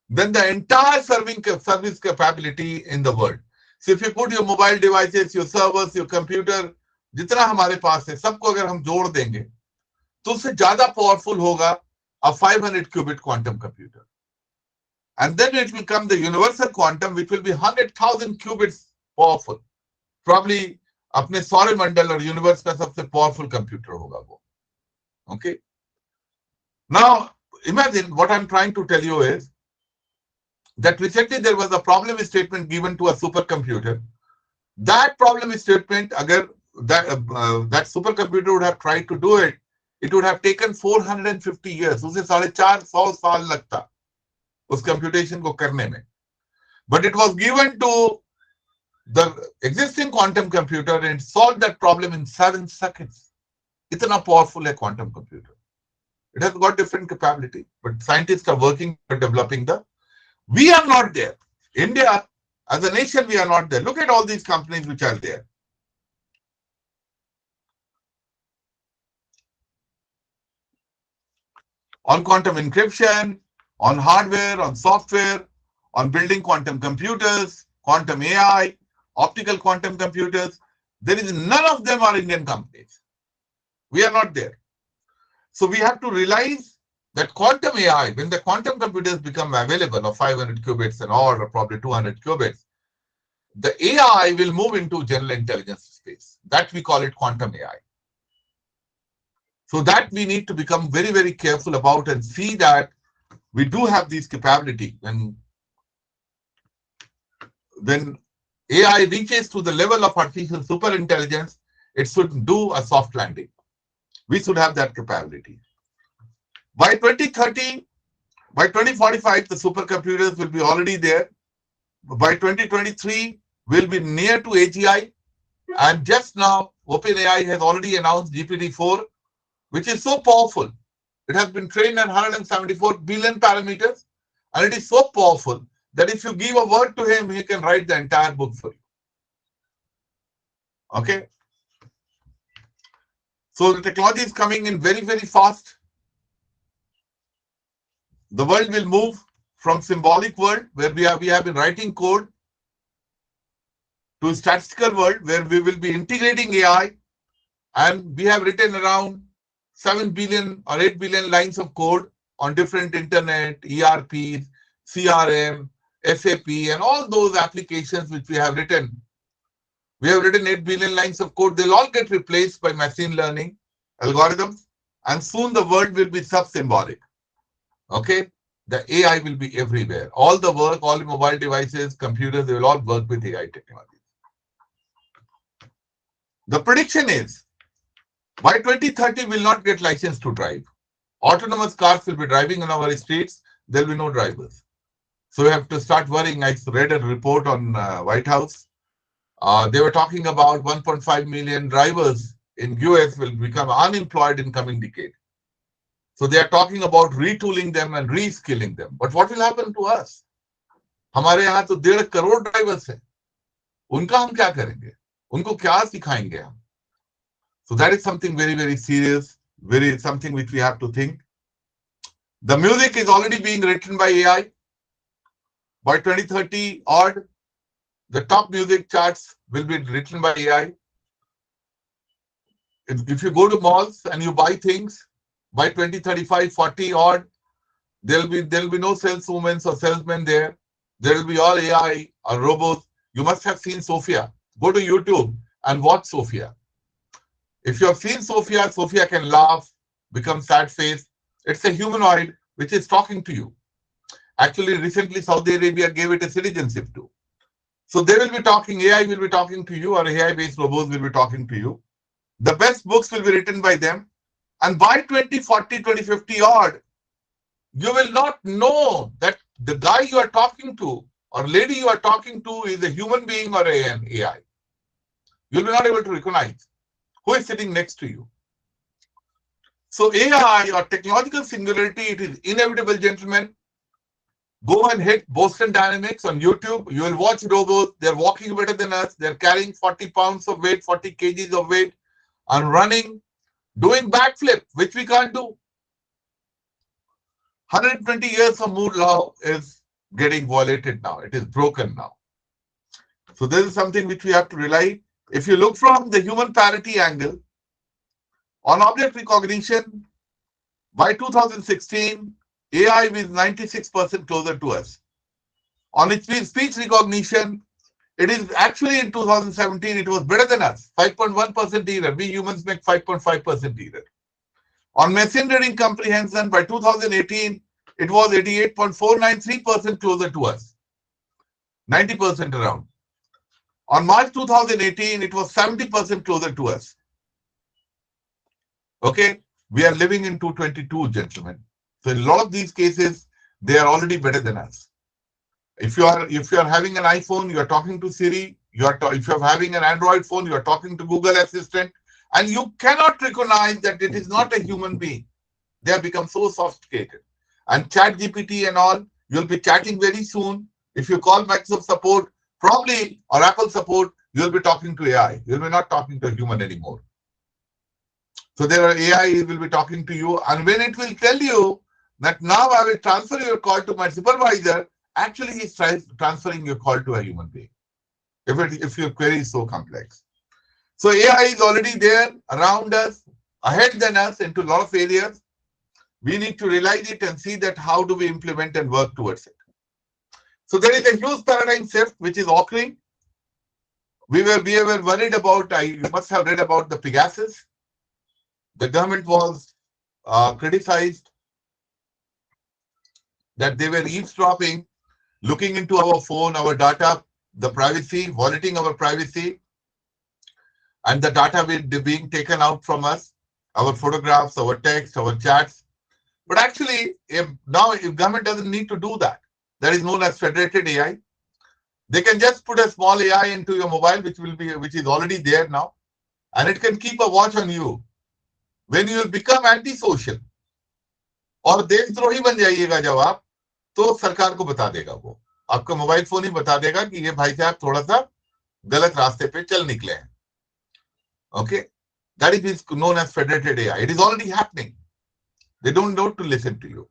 than the entire service capability in the world. So if you put your mobile devices, your servers, your computer, जितना हमारे पास है, सबको अगर हम जोड़ देंगे, तो उससे ज्यादा powerful होगा a 500 qubit quantum computer. And then it will come the universal quantum, which will be 100,000 qubits powerful. Probably अपने सौर मंडल और यूनिवर्स का सबसे powerful computer होगा वो. Okay. Now imagine what I'm trying to tell you is that recently there was a problem statement given to a supercomputer. That problem statement, agar that supercomputer would have tried to do it, it would have taken 450 years. उसे 450 साल लगता उस computation को करने में. But it was given to the existing quantum computer and solved that problem in 7 seconds. इतना powerful है quantum computer. It has got different capability, but scientists are working for developing the. We are not there. India, as a nation, we are not there. Look at all these companies which are there. On quantum encryption, on hardware, on software, on building quantum computers, quantum AI, optical quantum computers, there is none of them are Indian companies. We are not there. So we have to realize that quantum AI, when the quantum computers become available of 500 qubits and or probably 200 qubits, the AI will move into general intelligence space. That we call it quantum AI. So that we need to become very, very careful about and see that we do have these capability. When AI reaches to the level of artificial superintelligence, it should do a soft landing. We should have that capability. By 2030, by 2045, the supercomputers will be already there. By 2023, we'll be near to AGI. And just now, OpenAI has already announced GPT-4, which is so powerful. It has been trained on 174 billion parameters. And it is so powerful that if you give a word to him, he can write the entire book for you. Okay? So the technology is coming in very, very fast. The world will move from symbolic world where we have been writing code to statistical world where we will be integrating AI, and we have written around 7 billion or 8 billion lines of code on different internet, ERP, CRM, SAP, and all those applications which we have written. We have written 8 billion lines of code. They'll all get replaced by machine learning algorithms, and soon the world will be sub-symbolic. Okay? The AI will be everywhere. All the work, all the mobile devices, computers, they will all work with AI technology. The prediction is, by 2030, we'll not get license to drive. Autonomous cars will be driving on our streets. There'll be no drivers. So we have to start worrying. I read a report on White House. They were talking about 1.5 million drivers in US will become unemployed in coming decade. So they are talking about retooling them and reskilling them. But what will happen to us? हमारे यहाँ तो 1.5 crore drivers हैं. उनका हम क्या करेंगे? उनको क्या सिखाएंगे हम? So that is something very, very serious, something which we have to think. The music is already being written by AI. By 2030 odd, the top music charts will be written by AI. If you go to malls and you buy things, by 2035, 40 odd, there'll be no saleswomen or salesmen there. There will be all AI or robots. You must have seen Sophia. Go to YouTube and watch Sophia. If you have seen Sophia, Sophia can laugh, become sad face. It's a humanoid which is talking to you. Actually, recently Saudi Arabia gave it a citizenship too. So they will be talking, AI will be talking to you, or AI-based robots will be talking to you. The best books will be written by them. And by 2040, 2050 odd, you will not know that the guy you are talking to or lady you are talking to is a human being or an AI. You'll be not able to recognize who is sitting next to you. So AI or technological singularity, it is inevitable, gentlemen. Go and hit Boston Dynamics on YouTube. You will watch robots. They're walking better than us. They're carrying 40 pounds of weight, 40 kgs of weight, and running, doing backflip, which we can't do. 120 years of Moore law is getting violated now. It is broken now. So this is something which we have to rely. If you look from the human parity angle, on object recognition, by 2016, AI is 96% closer to us. On its speech recognition, it is actually in 2017, it was better than us, 5.1% error. We humans make 5.5% error. On machine reading comprehension, by 2018, it was 88.493% closer to us, 90% around. On March 2018, it was 70% closer to us. Okay, we are living in 2022, gentlemen. So in a lot of these cases, they are already better than us. If you are having an iPhone, you are talking to Siri. If you are having an Android phone, you are talking to Google Assistant, and you cannot recognize that it is not a human being. They have become so sophisticated. And ChatGPT and all, you'll be chatting very soon. If you call Microsoft support, probably, or Apple support, you'll be talking to AI. You'll be not talking to a human anymore. So there are AI will be talking to you, and when it will tell you that now I will transfer your call to my supervisor, actually he's transferring your call to a human being. If your query is so complex. So AI is already there around us, ahead than us into a lot of areas. We need to realize it and see that how do we implement and work towards it. So there is a huge paradigm shift which is occurring. We were worried about, you must have read about the Pegasus. The government was criticized that they were eavesdropping, looking into our phone, our data, the privacy, violating our privacy, and the data being taken out from us, our photographs, our text, our chats. But actually, if government doesn't need to do that, that is known as federated AI. They can just put a small AI into your mobile, which is already there now, and it can keep a watch on you. When you will become antisocial और देशद्रोही बन जाइएगा जब आप, तो सरकार को बता देगा वो, आपका मोबाइल फोन ही बता देगा कि ये भाई साहब थोड़ा सा गलत रास्ते पे चल निकले हैं. Okay, that is known as federated AI. It is already happening. They don't know to listen to you.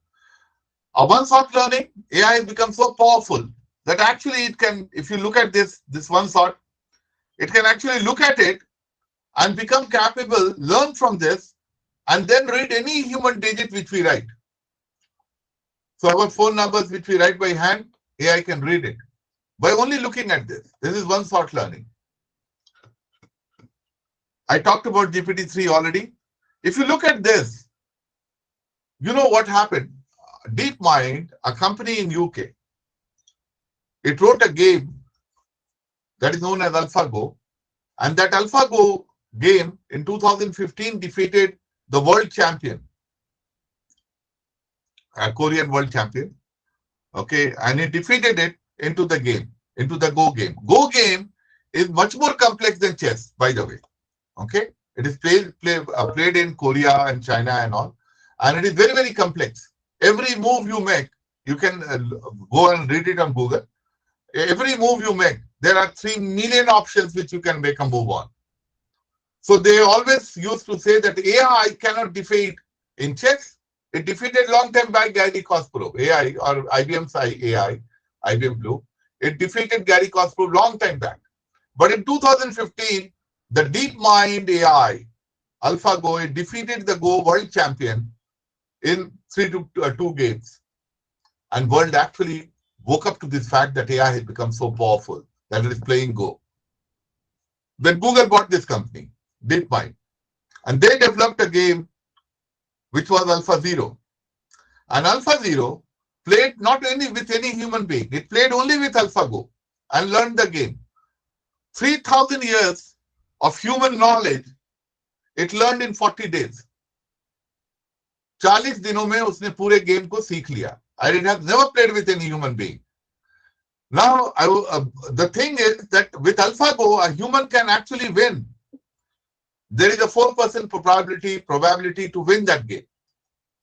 A one-shot learning, AI has become so powerful that actually it can, if you look at this one shot, it can actually look at it and become capable, learn from this, and then read any human digit which we write. So our phone numbers which we write by hand, AI can read it by only looking at this. This is one-shot learning. I talked about GPT-3 already. If you look at this, you know what happened. DeepMind, a company in UK, it wrote a game that is known as AlphaGo, and that AlphaGo game in 2015 defeated the world champion, a Korean world champion. Okay, and it defeated it into the game, into the Go game. Go game is much more complex than chess, by the way. Okay, it is played in Korea and China and all, and it is very, very complex. Every move you make, you can go and read it on Google. Every move you make, there are 3 million options which you can make a move on. So they always used to say that AI cannot defeat in chess. It defeated long time back Gary Kasparov, AI or IBM's AI, IBM Blue. It defeated Gary Kasparov long time back. But in 2015, the DeepMind AI, AlphaGo, it defeated the Go world champion in 3-2 games. And world actually woke up to this fact that AI has become so powerful that it is playing Go. Then Google bought this company, DeepMind, and they developed a game which was AlphaZero. And AlphaZero played not only with any human being, it played only with AlphaGo and learned the game. 3,000 years of human knowledge, it learned in 40 days. 40 दिनों में उसने पूरे game को सीख लिया. And it has never played with any human being. Now, the thing is that with AlphaGo, a human can actually win. There is a 4% probability to win that game.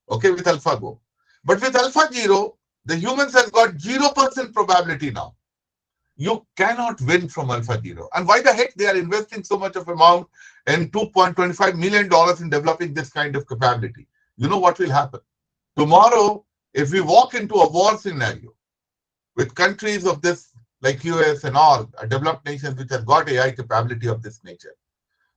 Okay, with AlphaGo. But with AlphaZero, the humans has got 0% probability now. You cannot win from AlphaZero. And why the heck they are investing so much of amount and $2.25 million in developing this kind of capability? You know what will happen? Tomorrow, if we walk into a war scenario with countries of this, like US and all, developed nations which have got AI capability of this nature,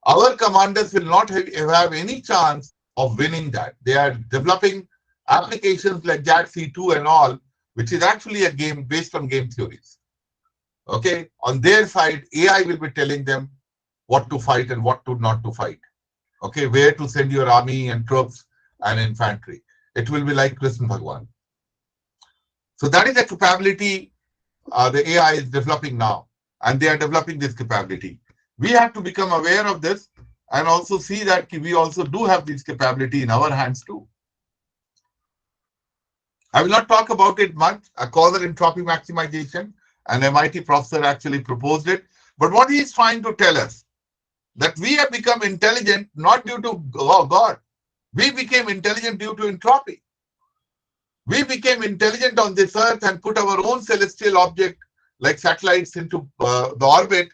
our commanders will not have any chance of winning that. They are developing applications like JADC2 and all, which is actually a game based on game theories. Okay, on their side, AI will be telling them what to fight and what to not to fight. Okay, where to send your army and troops and infantry. It will be like Krishna Bhagwan. So that is a capability the AI is developing now, and they are developing this capability. We have to become aware of this and also see that we also do have this capability in our hands too. I will not talk about it much. A causal entropy maximization, an MIT professor actually proposed it. But what he is trying to tell us, that we have become intelligent not due to God. We became intelligent due to entropy. We became intelligent on this earth and put our own celestial object like satellites into the orbit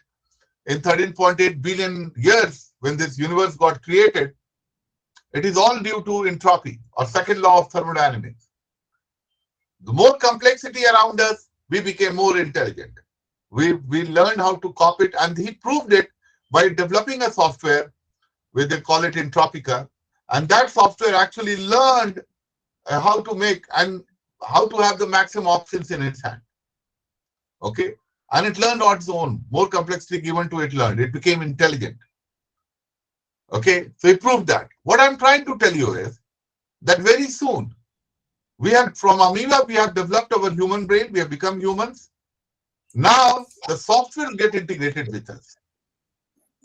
in 13.8 billion years when this universe got created. It is all due to entropy or second law of thermodynamics. The more complexity around us, we became more intelligent. We learned how to copy it, and he proved it by developing a software where they call it Entropica, and that software actually learned how to make and how to have the maximum options in its hand. Okay, and it learned on its own. More complexity given to it learned. It became intelligent. Okay, so he proved that. What I'm trying to tell you is that very soon, we have, from amoeba, we have developed our human brain, we have become humans. Now, the software will get integrated with us.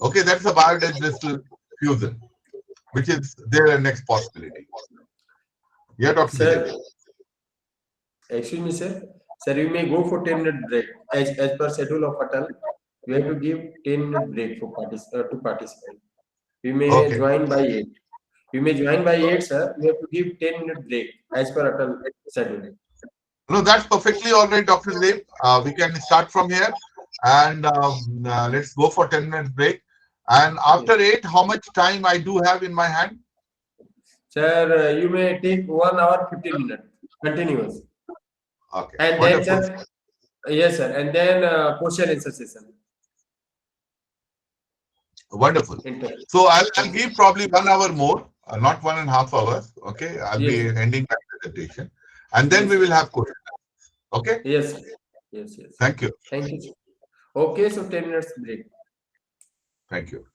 Okay, that's a biodigestal fusion, which is their next possibility. Yeah, Dr.
Sir,
Vijay.
excuse me, sir. Sir, you may go for 10-minute break. As per schedule of ATAL, you have to give 10-minute break for to participate. You may
Okay.
join by 8. You may join by 8, sir. You have to give 10-minute break as per ATAL schedule.
No, that's perfectly all right, Dr. Dev. We can start from here and let's go for 10 minutes break. And after 8, how much time I do have in my hand?
Sir, you may take 1 hour 15 minutes continuous.
Okay,
And then,
wonderful.
sir, yes, sir. And then question answer session.
Wonderful. So I'll give probably 1 hour more, not 1.5 hours. Okay, I'll be
Yes.
ending my presentation, and then
Yes,
we will
sir.
have questions. Okay.
Yes, sir. Yes, yes.
Thank you.
Thank you, sir. Okay, so 10 minutes break.
Thank you.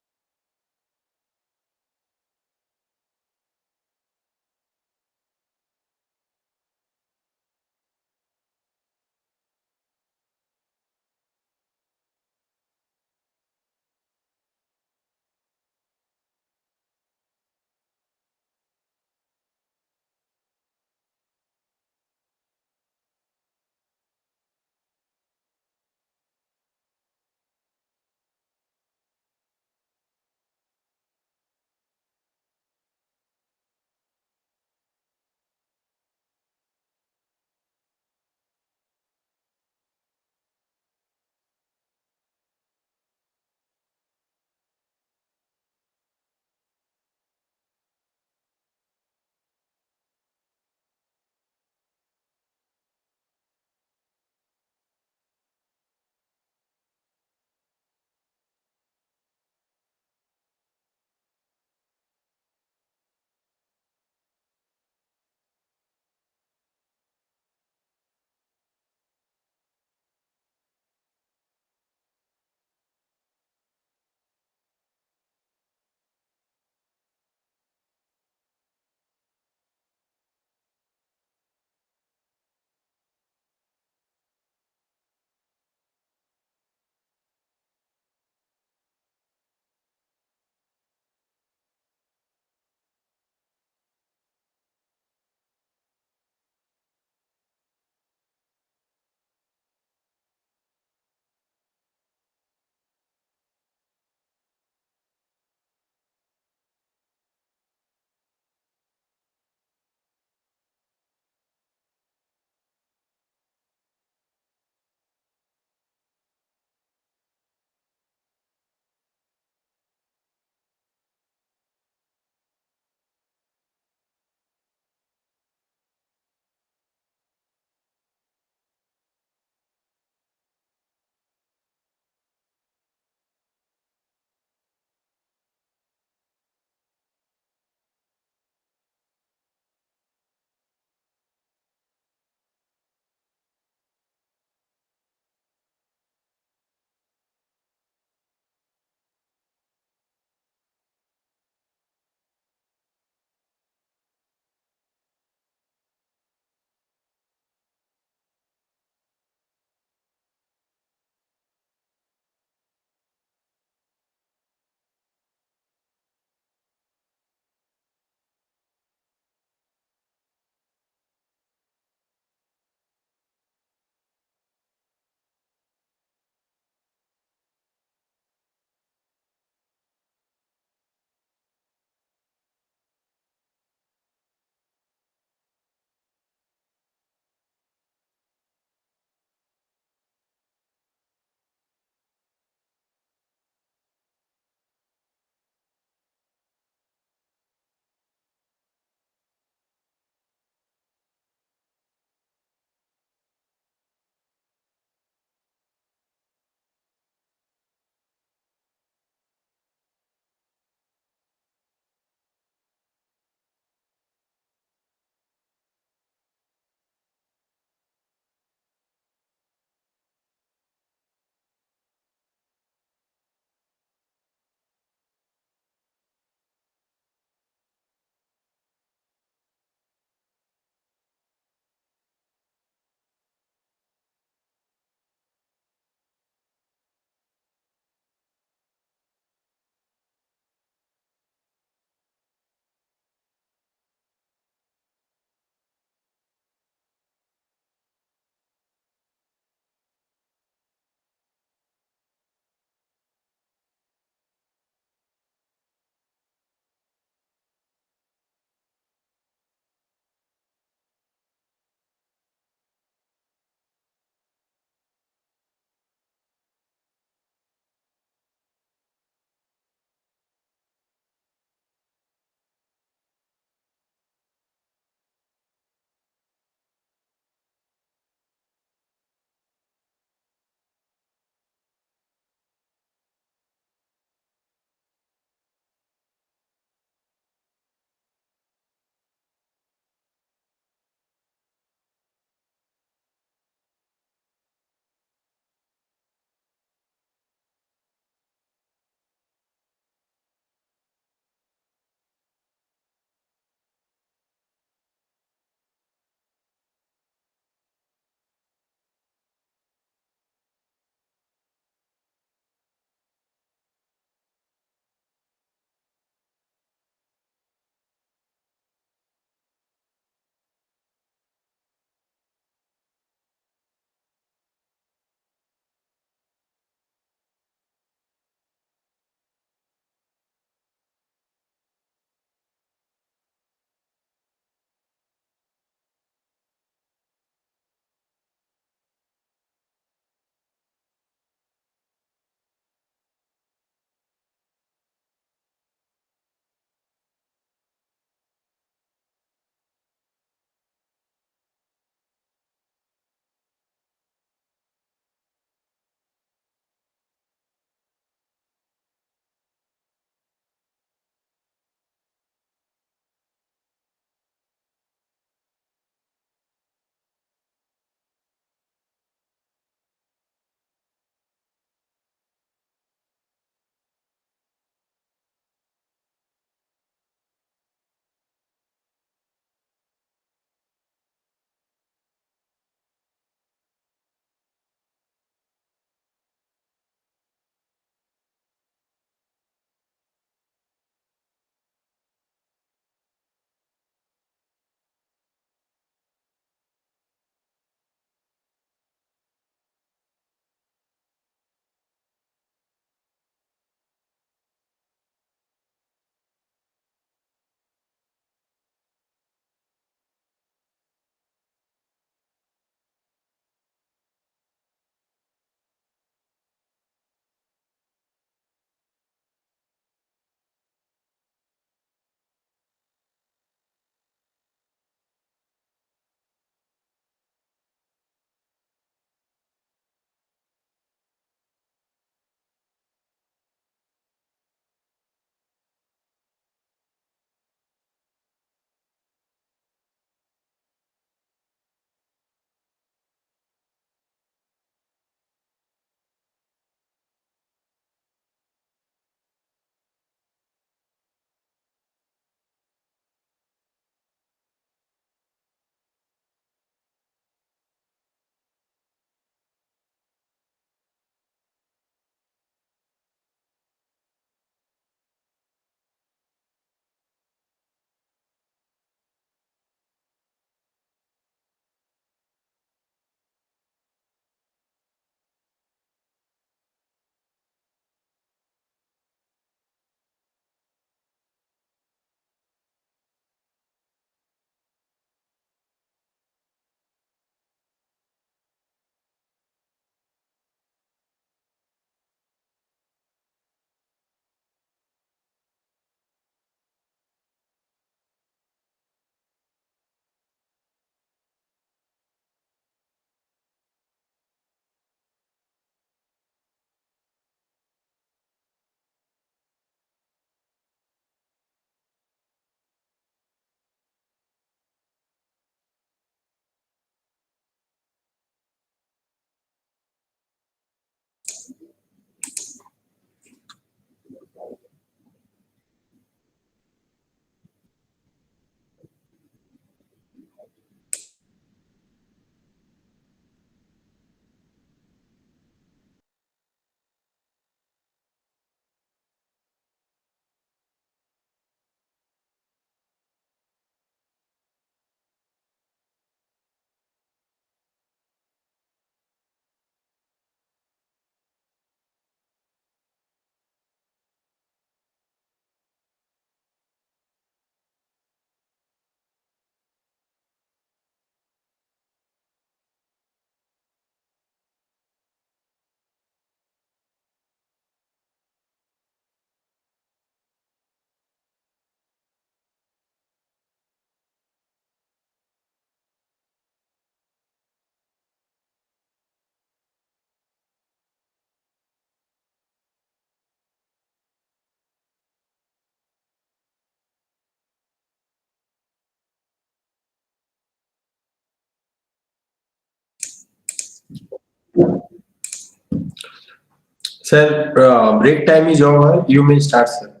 Sir, break time is over. You may start, sir.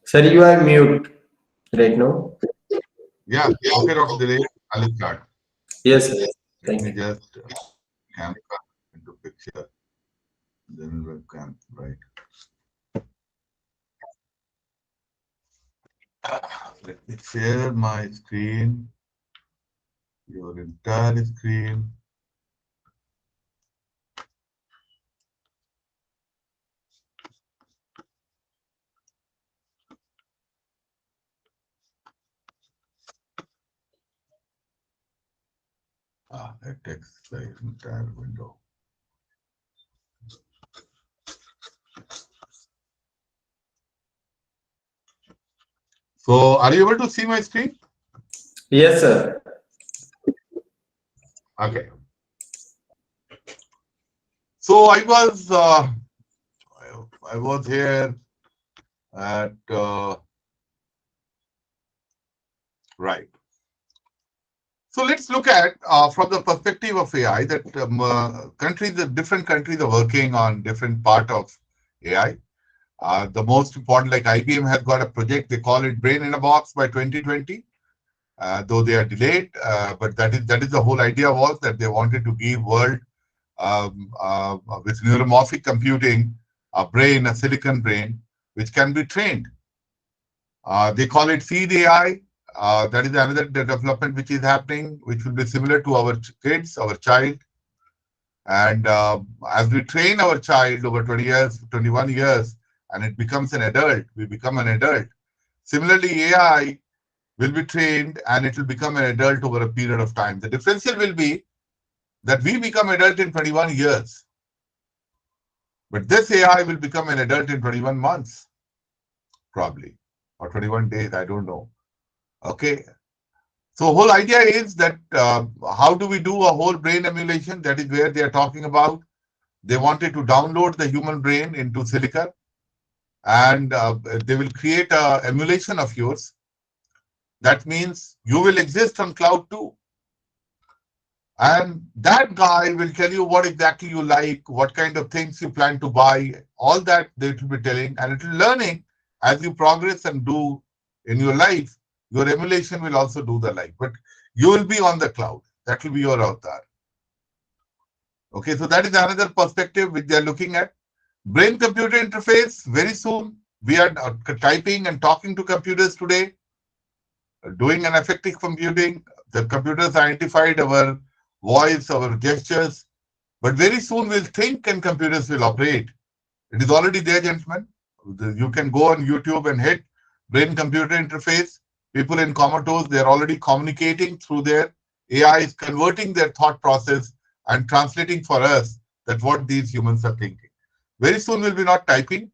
Sir, you are mute right now.
Yeah, okay, Dr. Dilip, I'll start.
Yes, sir.
Let
Thank
me
you.
just camera into picture, then webcam, right? Let me share my screen, your entire screen. It takes the entire window. So, are you able to see my screen?
Yes, sir.
Okay. So I was here at right. So let's look at from the perspective of AI that the different countries are working on different part of AI. The most important, like IBM has got a project, they call it Brain in a Box by 2020. Though they are delayed, but that is the whole idea was that they wanted to give world with neuromorphic computing a brain, a silicon brain, which can be trained. They call it Seed AI. That is another development which is happening, which will be similar to our kids, our child. And as we train our child over 20 years, 21 years, and it becomes an adult, we become an adult. Similarly, AI will be trained and it will become an adult over a period of time. The differential will be that we become adult in 21 years. But this AI will become an adult in 21 months, probably, or 21 days, I don't know. Okay. So whole idea is that how do we do a whole brain emulation? That is where they are talking about. They wanted to download the human brain into silicon and they will create a emulation of yours. That means you will exist on cloud too. And that guy will tell you what exactly you like, what kind of things you plan to buy, all that they will be telling, and it will learning as you progress and do in your life. Your emulation will also do the like, but you will be on the cloud. That will be your avatar. Okay, so that is another perspective which they are looking at. Brain-computer interface, very soon. We are typing and talking to computers today, doing an effective computing. The computers identified our voice, our gestures, but very soon we'll think and computers will operate. It is already there, gentlemen. You can go on YouTube and hit brain-computer interface. People in comatose, they're already communicating through their AI is converting their thought process and translating for us that what these humans are thinking. Very soon we'll be not typing.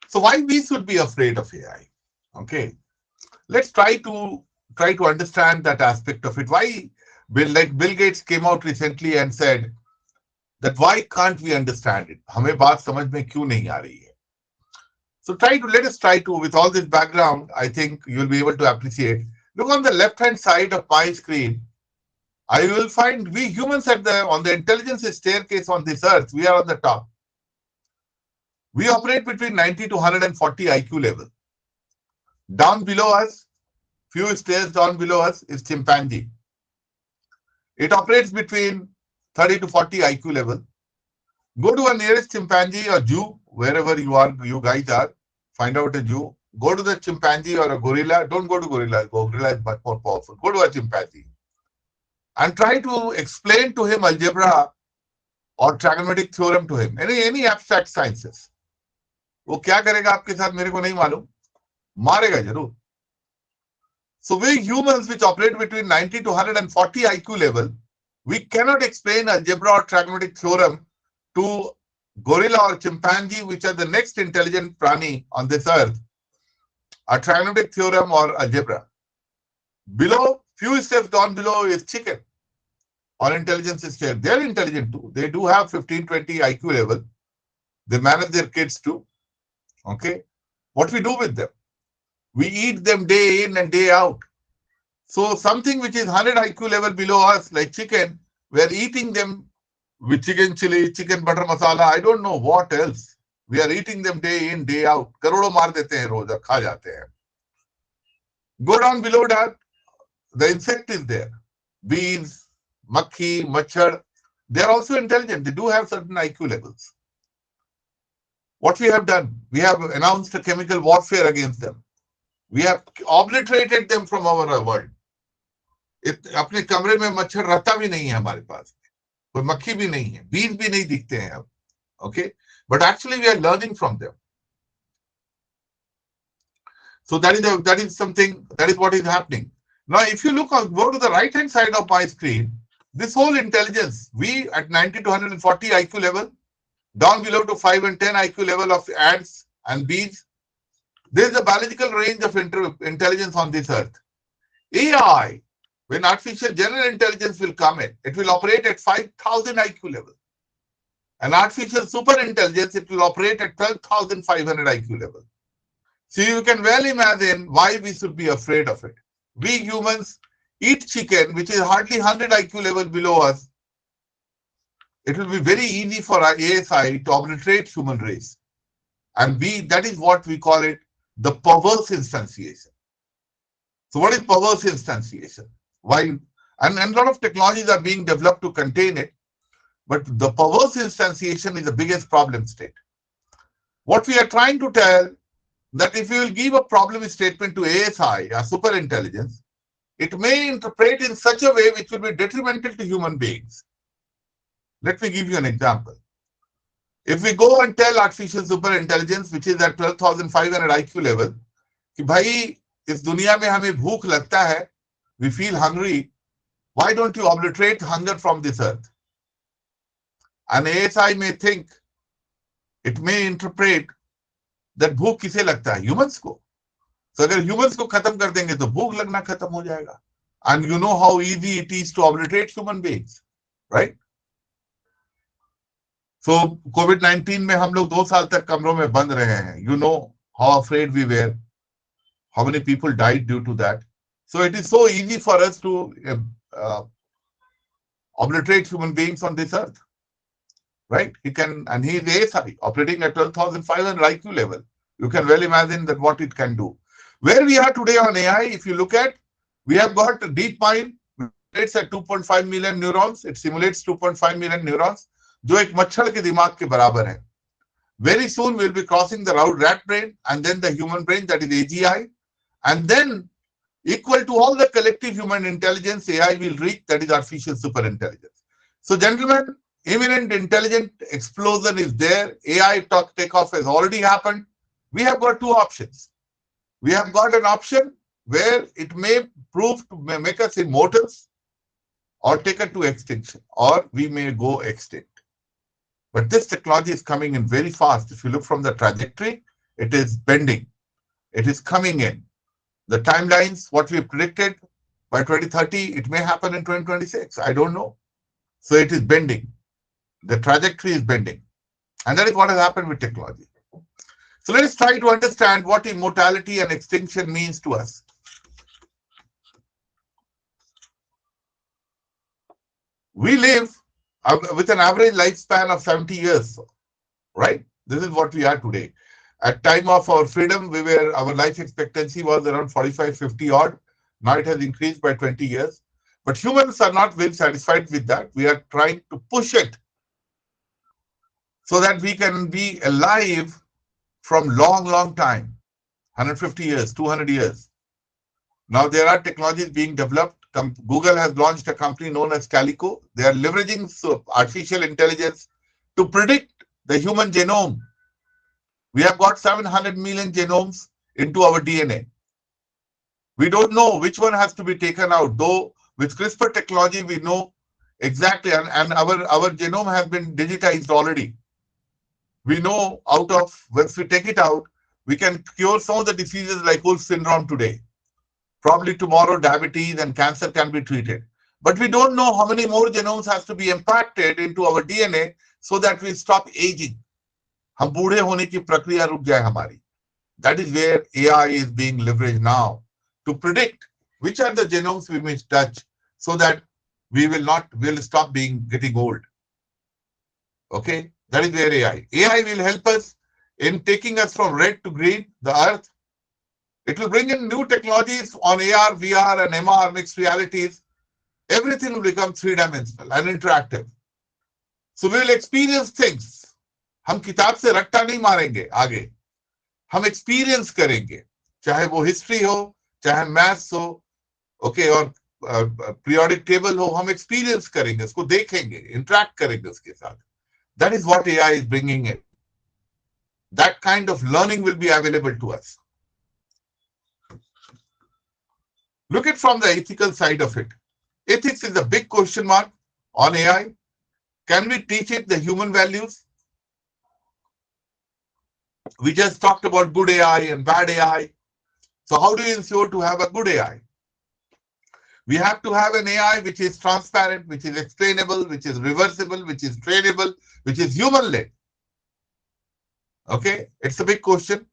So why we should be afraid of AI? Okay, let's try to understand that aspect of it. Why Bill Gates came out recently and said that why can't we understand it? हमें बात समझ में क्यों नहीं आ रही है? So let us try to, with all this background, I think you'll be able to appreciate. Look on the left-hand side of my screen. I will find we humans on the intelligence staircase on this earth, we are on the top. We operate between 90 to 140 IQ level. Down below us, few stairs down below us is chimpanzee. It operates between 30 to 40 IQ level. Go to a nearest chimpanzee or Jew, wherever you guys are, find out a Jew. Go to the chimpanzee or a gorilla. Don't go to gorilla. Gorilla is much more powerful. Go to a chimpanzee and try to explain to him algebra or trigonometric theorem to him. Any abstract sciences. वो क्या करेगा आपके साथ मेरे को नहीं मालूम, मारेगा जरूर. So we humans which operate between 90 to 140 IQ level, we cannot explain algebra or trigonometric theorem to gorilla or chimpanzee, which are the next intelligent prani on this earth, a trigonometric theorem or algebra. Below, few steps down below is chicken or intelligence scale. They're intelligent too. They do have 15, 20 IQ level. They manage their kids too. Okay. What we do with them? We eat them day in and day out. So something which is 100 IQ level below us, like chicken, we're eating them with chicken chili, chicken butter masala, I don't know what else. We are eating them day in, day out. करोड़ों मार देते हैं रोज और खा जाते हैं. Go down below that, the insect is there. Bees, makhi, machhar, they are also intelligent. They do have certain IQ levels. What we have done, we have announced a chemical warfare against them. We have obliterated them from our world. अपने कमरे में मच्छर रहता भी नहीं है हमारे पास, कोई मक्खी भी नहीं है, बीज भी नहीं दिखते हैं अब. Okay, but actually we are learning from them. So that is something, that is what is happening. Now, if you go to the right hand side of my screen, this whole intelligence, we at 90 to 140 IQ level, down below to 5 and 10 IQ level of ants and bees, there is a biological range of intelligence on this earth. AI, when artificial general intelligence will come in, it will operate at 5,000 IQ level. And artificial super intelligence, it will operate at 12,500 IQ level. So you can well imagine why we should be afraid of it. We humans eat chicken, which is hardly 100 IQ level below us. It will be very easy for our ASI to obliterate human race. And that is what we call it, the perverse instantiation. So what is perverse instantiation? Why? And a lot of technologies are being developed to contain it. But the perverse instantiation is the biggest problem state. What we are trying to tell, that if you will give a problem statement to ASI, a super intelligence, it may interpret in such a way which will be detrimental to human beings. Let me give you an example. If we go and tell artificial super intelligence, which is at 12,500 IQ level, कि भाई इस दुनिया में हमें भूख लगता है, we feel hungry, why don't you obliterate hunger from this earth? And ASI may think, it may interpret that भूख किसे लगता है? Humans को. So अगर humans को खत्म कर देंगे तो भूख लगना खत्म हो जाएगा. And you know how easy it is to obliterate human beings, right? So COVID-19 में हम लोग 2 साल तक कमरों में बंद रहे हैं. You know how afraid we were, how many people died due to that. So it is so easy for us to obliterate human beings on this earth. Right? He can, and he is ASI operating at 12,500 IQ level. You can well imagine that what it can do. Where we are today on AI, if you look at, we have got a deep mind. It's at 2.5 million neurons. It simulates 2.5 million neurons, जो एक मच्छर के दिमाग के बराबर है. Very soon we'll be crossing the rat brain and then the human brain, that is AGI, and then equal to all the collective human intelligence, AI will reach, that is artificial super intelligence. So, gentlemen, imminent intelligent explosion is there. AI takeoff has already happened. We have got 2 options. We have got an option where it may prove to make us immortals or take us to extinction, or we may go extinct. But this technology is coming in very fast. If you look from the trajectory, it is bending. It is coming in. The timelines, what we have predicted by 2030, it may happen in 2026. I don't know. So it is bending. The trajectory is bending. And that is what has happened with technology. So let us try to understand what immortality and extinction means to us. We live with an average lifespan of 70 years, right? This is what we are today. At time of our freedom, our life expectancy was around 45, 50 odd. Now it has increased by 20 years. But humans are not well satisfied with that. We are trying to push it so that we can be alive from long time, 150 years, 200 years. Now there are technologies being developed. Google has launched a company known as Calico. They are leveraging artificial intelligence to predict the human genome. We have got 700 million genomes into our DNA. We don't know which one has to be taken out, though with CRISPR technology we know exactly, and our genome has been digitized already. We know once we take it out, we can cure some of the diseases like Wolf syndrome today. Probably tomorrow diabetes and cancer can be treated. But we don't know how many more genomes has to be impacted into our DNA so that we stop aging. हम बूढ़े होने की प्रक्रिया रुक जाए हमारी. That is where AI is being leveraged now to predict which are the genomes we may touch so that we'll stop getting old. Okay, that is where AI. AI will help us in taking us from red to green, the earth. It will bring in new technologies on AR, VR, and MR, mixed realities. Everything will become three-dimensional and interactive. So we will experience things. हम किताब से रट्टा नहीं मारेंगे आगे, हम experience करेंगे, चाहे वो हिस्ट्री हो, चाहे मैथ्स हो, ओके, और पीरियोडिक टेबल हो, हम एक्सपीरियंस करेंगे, उसको देखेंगे, इंटरैक्ट करेंगे उसके साथ. That is what AI is bringing in. That kind of learning will be available to us. Look at from the ethical side of it. Ethics is a big question mark on AI. Can we teach it the human values? We just talked about good AI and bad AI. So how do you ensure to have a good AI? We have to have an AI which is transparent, which is explainable, which is reversible, which is trainable, which is human-led. Okay, it's a big question.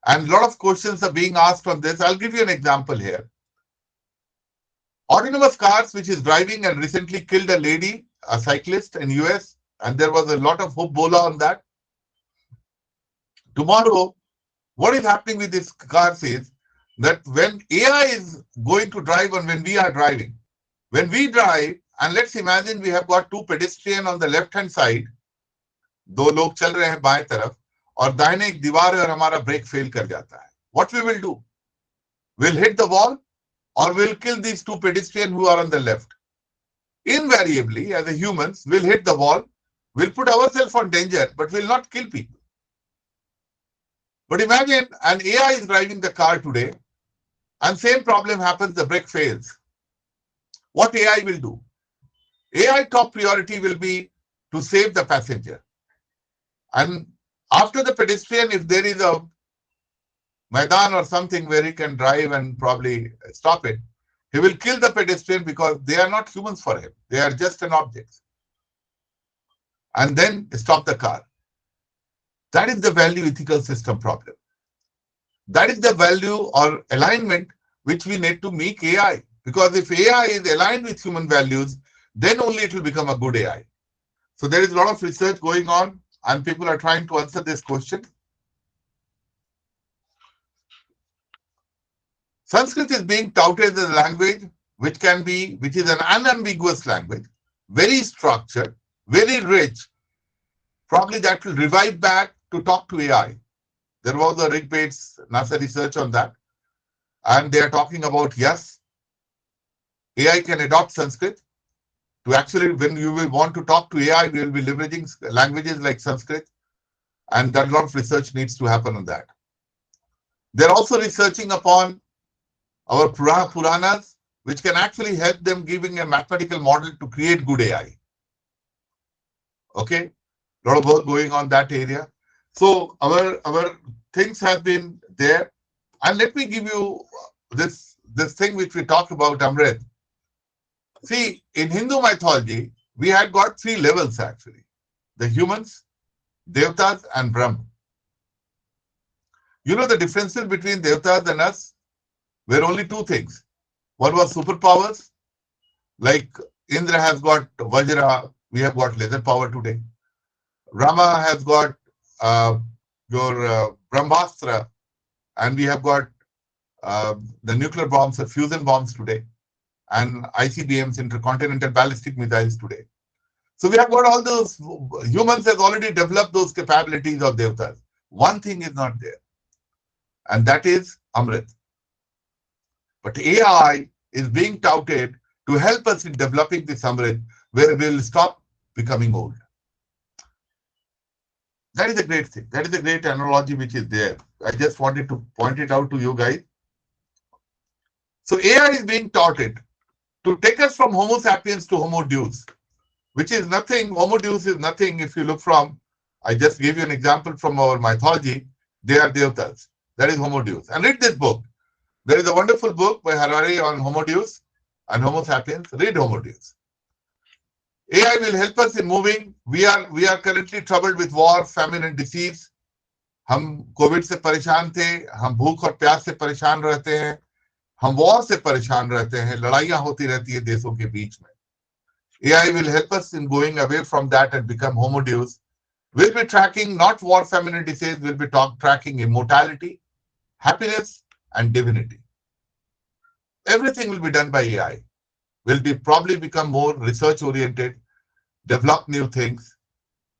And a lot of questions are being asked on this. I'll give you an example here. Autonomous cars, which is driving and recently killed a lady, a cyclist in US, and there was a lot of hoopla on that. Tomorrow, what is happening with these cars is that when AI is going to drive and when we are driving, when we drive, and let's imagine we have got two pedestrians on the left-hand side, दो लोग चल रहे हैं बाएं तरफ, और दाहिने एक दीवार है और हमारा ब्रेक फेल कर जाता है. What we will do? We'll hit the wall or we'll kill these two pedestrians who are on the left. Invariably, as a humans, we'll hit the wall, we'll put ourselves on danger, but we'll not kill people. But imagine an AI is driving the car today, and same problem happens, the brake fails. What AI will do? AI top priority will be to save the passenger. And after the pedestrian, if there is a Maidan or something where he can drive and probably stop it, he will kill the pedestrian because they are not humans for him. They are just an object. And then stop the car. That is the value ethical system problem. That is the value or alignment which we need to make AI. Because if AI is aligned with human values, then only it will become a good AI. So there is a lot of research going on and people are trying to answer this question. Sanskrit is being touted as a language which is an unambiguous language, very structured, very rich. Probably that will revive back to talk to AI. There was a Rick Bates NASA research on that. And they are talking about, yes, AI can adopt Sanskrit to actually, when you will want to talk to AI, we will be leveraging languages like Sanskrit. And that lot of research needs to happen on that. They're also researching upon our Puranas, which can actually help them giving a mathematical model to create good AI. Okay, a lot of work going on that area. So our things have been there. And let me give you this thing which we talked about, Amrit. See, in Hindu mythology, we had got three levels actually. The humans, Devtas and Brahma. You know the differences between Devtas and us? Were only two things. One was superpowers, like Indra has got Vajra, we have got laser power today. Rama has got your Brahmastra, and we have got the nuclear bombs, the fusion bombs today, and ICBMs, intercontinental ballistic missiles today. So we have got all those, humans have already developed those capabilities of Devtas. One thing is not there, and that is Amrit. But AI is being touted to help us in developing this Amrit, where we will stop becoming old. That is a great thing. That is a great analogy which is there. I just wanted to point it out to you guys. So AI is being touted to take us from Homo sapiens to Homo deus, which is nothing. Homo deus is nothing if you look from, I just gave you an example from our mythology. They are Devtas. That is Homo deus. And read this book. There is a wonderful book by Harari on Homo Deus and Homo sapiens. Read Homo Deus. AI will help us in moving. We are currently troubled with war, famine, and disease. हम Covid से परेशान थे, हम भूख और प्यास से परेशान रहते हैं, हम वॉर से परेशान रहते हैं, लड़ाइयां होती रहती है देशों के बीच में. AI will help us in going away from that and become homo deus. We'll be tracking not war, famine, and disease, we'll be tracking immortality, happiness, and divinity. Everything will be done by AI. We'll probably become more research oriented, develop new things.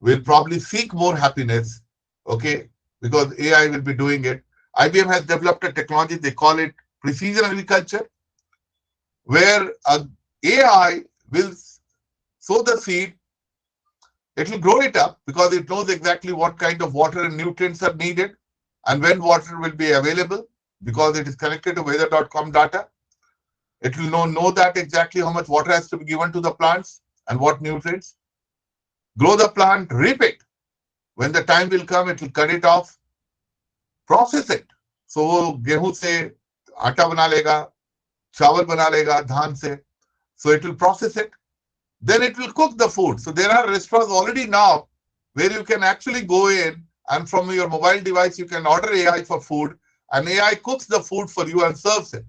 We'll probably seek more happiness, okay, because AI will be doing it. IBM has developed a technology, they call it precision agriculture, where AI will sow the seed, it will grow it up because it knows exactly what kind of water and nutrients are needed and when water will be available because it is connected to weather.com data. It will know that exactly how much water has to be given to the plants and what nutrients. Grow the plant, reap it. When the time will come, it will cut it off, process it. So गेहूं से आटा बना लेगा, चावल बना लेगा धान से. So it will process it. Then it will cook the food. So there are restaurants already now where you can actually go in and from your mobile device you can order AI for food and AI cooks the food for you and serves it.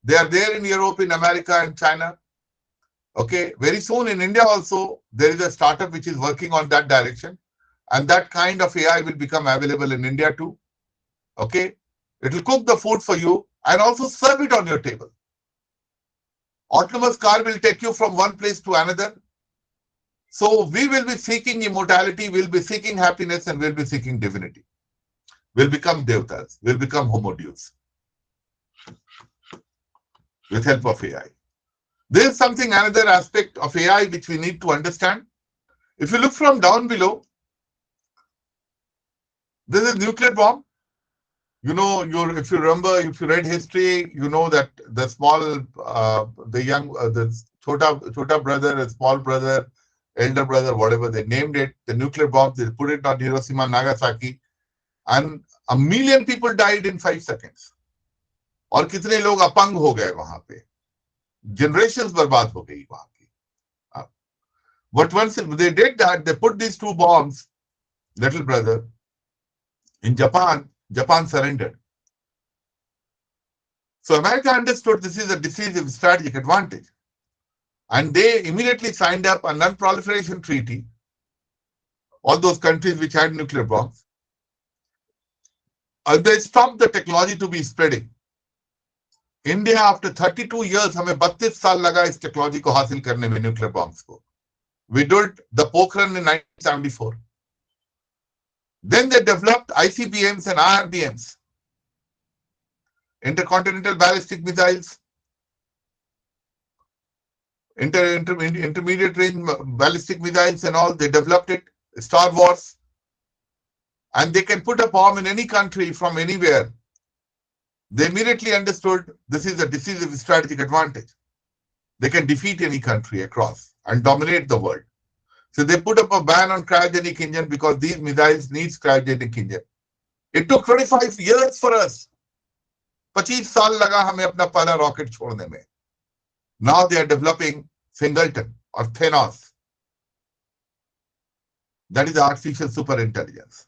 They are there in Europe, in America and China. Okay, very soon in India also there is a startup which is working on that direction and that kind of AI will become available in India too. Okay, it will cook the food for you and also serve it on your table. Autonomous car will take you from one place to another. So we will be seeking immortality, we'll be seeking happiness, and we'll be seeking divinity. We'll become devtas, we'll become homo deus with help of AI. There is something, another aspect of AI which we need to understand. If you look from down below, this is nuclear bomb. You know, if you remember, if you read history, you know that the small, the chota brother, the small brother, elder brother, whatever they named it, the nuclear bomb, they put it on Hiroshima, Nagasaki, and 1 million people died in 5 seconds. और कितने लोग अपंग हो गए वहां पे, generations बर्बाद हो गई वहां की. But once they did that, they put these 2 bombs, little brother, in Japan. Japan surrendered. So America understood this is a decisive strategic advantage. And they immediately signed up a non-proliferation treaty, all those countries which had nuclear bombs. They stopped the technology to be spreading. India, after 32 years, हमें 32 साल लगा इस technology को हासिल करने में, nuclear bombs को. We did the Pokhran in 1974. Then they developed ICBMs and IRBMs, intercontinental ballistic missiles, intermediate range ballistic missiles and all. They developed it, Star Wars, and they can put a bomb in any country from anywhere. They immediately understood this is a decisive strategic advantage. They can defeat any country across and dominate the world. So they put up a ban on cryogenic engine because these missiles need cryogenic engine. It took 25 years for us. 25 साल लगा हमें अपना पहला rocket छोड़ने में. Now they are developing Singleton or Thanos. That is artificial super intelligence.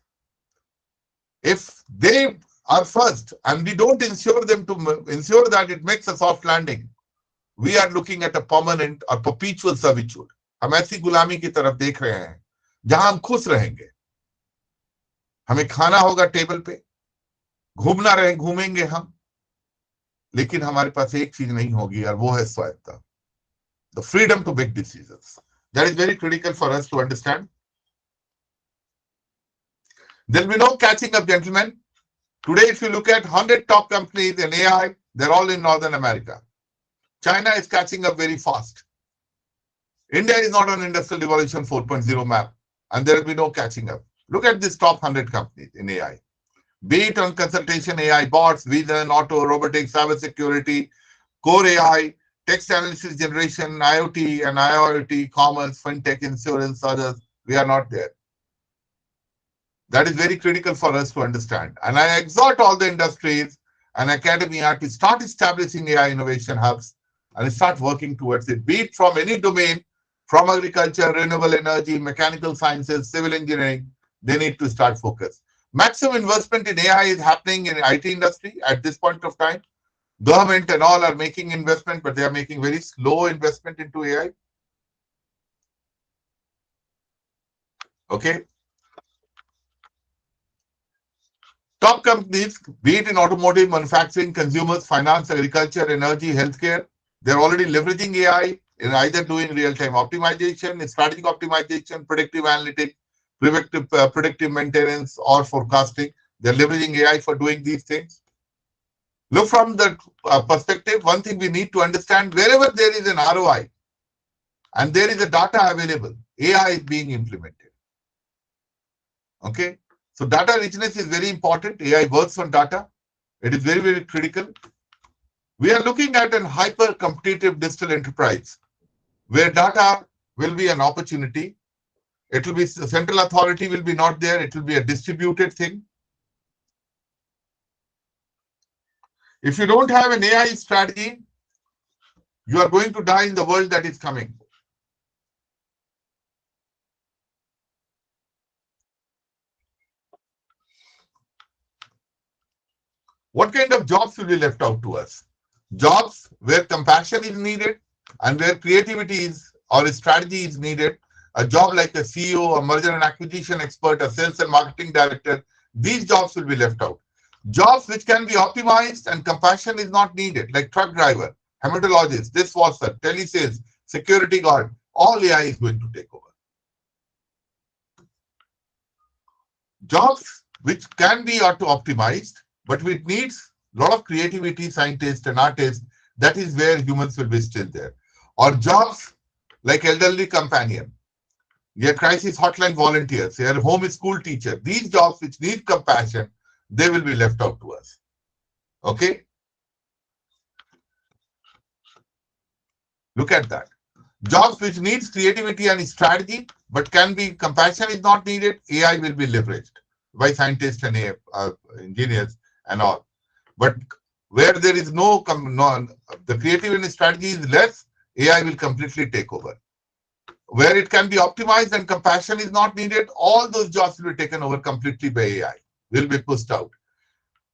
If they are first and we don't ensure them to ensure that it makes a soft landing, we are looking at a permanent or perpetual servitude. हम ऐसी गुलामी की तरफ देख रहे हैं जहां हम खुश रहेंगे. हमें खाना होगा टेबल पे, घूमेंगे हम, लेकिन हमारे पास एक चीज नहीं होगी और वो है स्वायत्ता. The freedom to make decisions. That is very critical for us to understand. There will be no catching up, gentlemen. Today, if you look at 100 top companies in AI, they're all in Northern America. China is catching up very fast. India is not on Industrial Revolution 4.0 map, and there will be no catching up. Look at these top 100 companies in AI. Be it on consultation, AI, bots, vision, auto, robotics, cybersecurity, core AI, text analysis generation, IoT and IoT, commerce, fintech, insurance, others, we are not there. That is very critical for us to understand. And I exhort all the industries and academia to start establishing AI innovation hubs and start working towards it, be it from any domain, from agriculture, renewable energy, mechanical sciences, civil engineering, they need to start focus. Maximum investment in AI is happening in IT industry at this point of time. Government and all are making investment, but they are making very slow investment into AI. Okay. Top companies, be it in automotive, manufacturing, consumers, finance, agriculture, energy, healthcare, they're already leveraging AI in either doing real-time optimization, strategic optimization, predictive analytics, predictive maintenance, or forecasting. They're leveraging AI for doing these things. Look from the perspective, one thing we need to understand, wherever there is an ROI and there is a data available, AI is being implemented. Okay. So data richness is very important. AI works on data. It is very, very critical. We are looking at an hyper-competitive digital enterprise where data will be an opportunity. It will be, the central authority will be not there. It will be a distributed thing. If you don't have an AI strategy, you are going to die in the world that is coming. What kind of jobs will be left out to us? Jobs where compassion is needed and where creativity is or strategy is needed. A job like a CEO, a merger and acquisition expert, a sales and marketing director, these jobs will be left out. Jobs which can be optimized and compassion is not needed, like truck driver, hematologist, dishwasher, telesales, security guard, all AI is going to take over. Jobs which can be optimized, but it needs a lot of creativity, scientists and artists. That is where humans will be still there. Or jobs like elderly companion, your crisis hotline volunteers, your home school teacher. These jobs which need compassion, they will be left out to us. Okay? Look at that. Jobs which needs creativity and strategy, but can be compassion is not needed, AI will be leveraged by scientists and engineers and all. But where there is the creativity and strategy is less, AI will completely take over. Where it can be optimized and compassion is not needed, all those jobs will be taken over completely by AI, will be pushed out.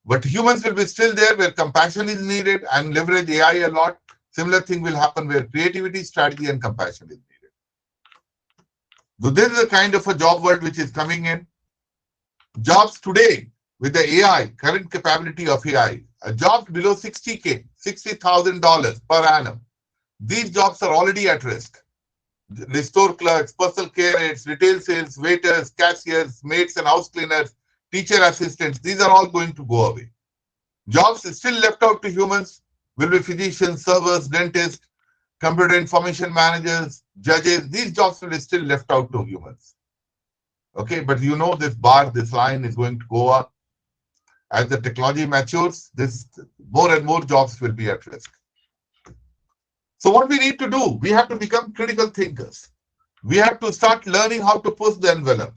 But humans will be still there where compassion is needed and leverage AI a lot. Similar thing will happen where creativity, strategy, and compassion is needed. So this is the kind of a job world which is coming in. Jobs today with the AI, current capability of AI, jobs below 60K, $60,000 per annum. These jobs are already at risk. The store clerks, personal care aides, retail sales, waiters, cashiers, maids and house cleaners, teacher assistants, these are all going to go away. Jobs still left out to humans will be physicians, servers, dentists, computer information managers, judges. These jobs will be still left out to humans. Okay, but you know this line is going to go up. As the technology matures, more and more jobs will be at risk. So what we need to do, we have to become critical thinkers. We have to start learning how to push the envelope.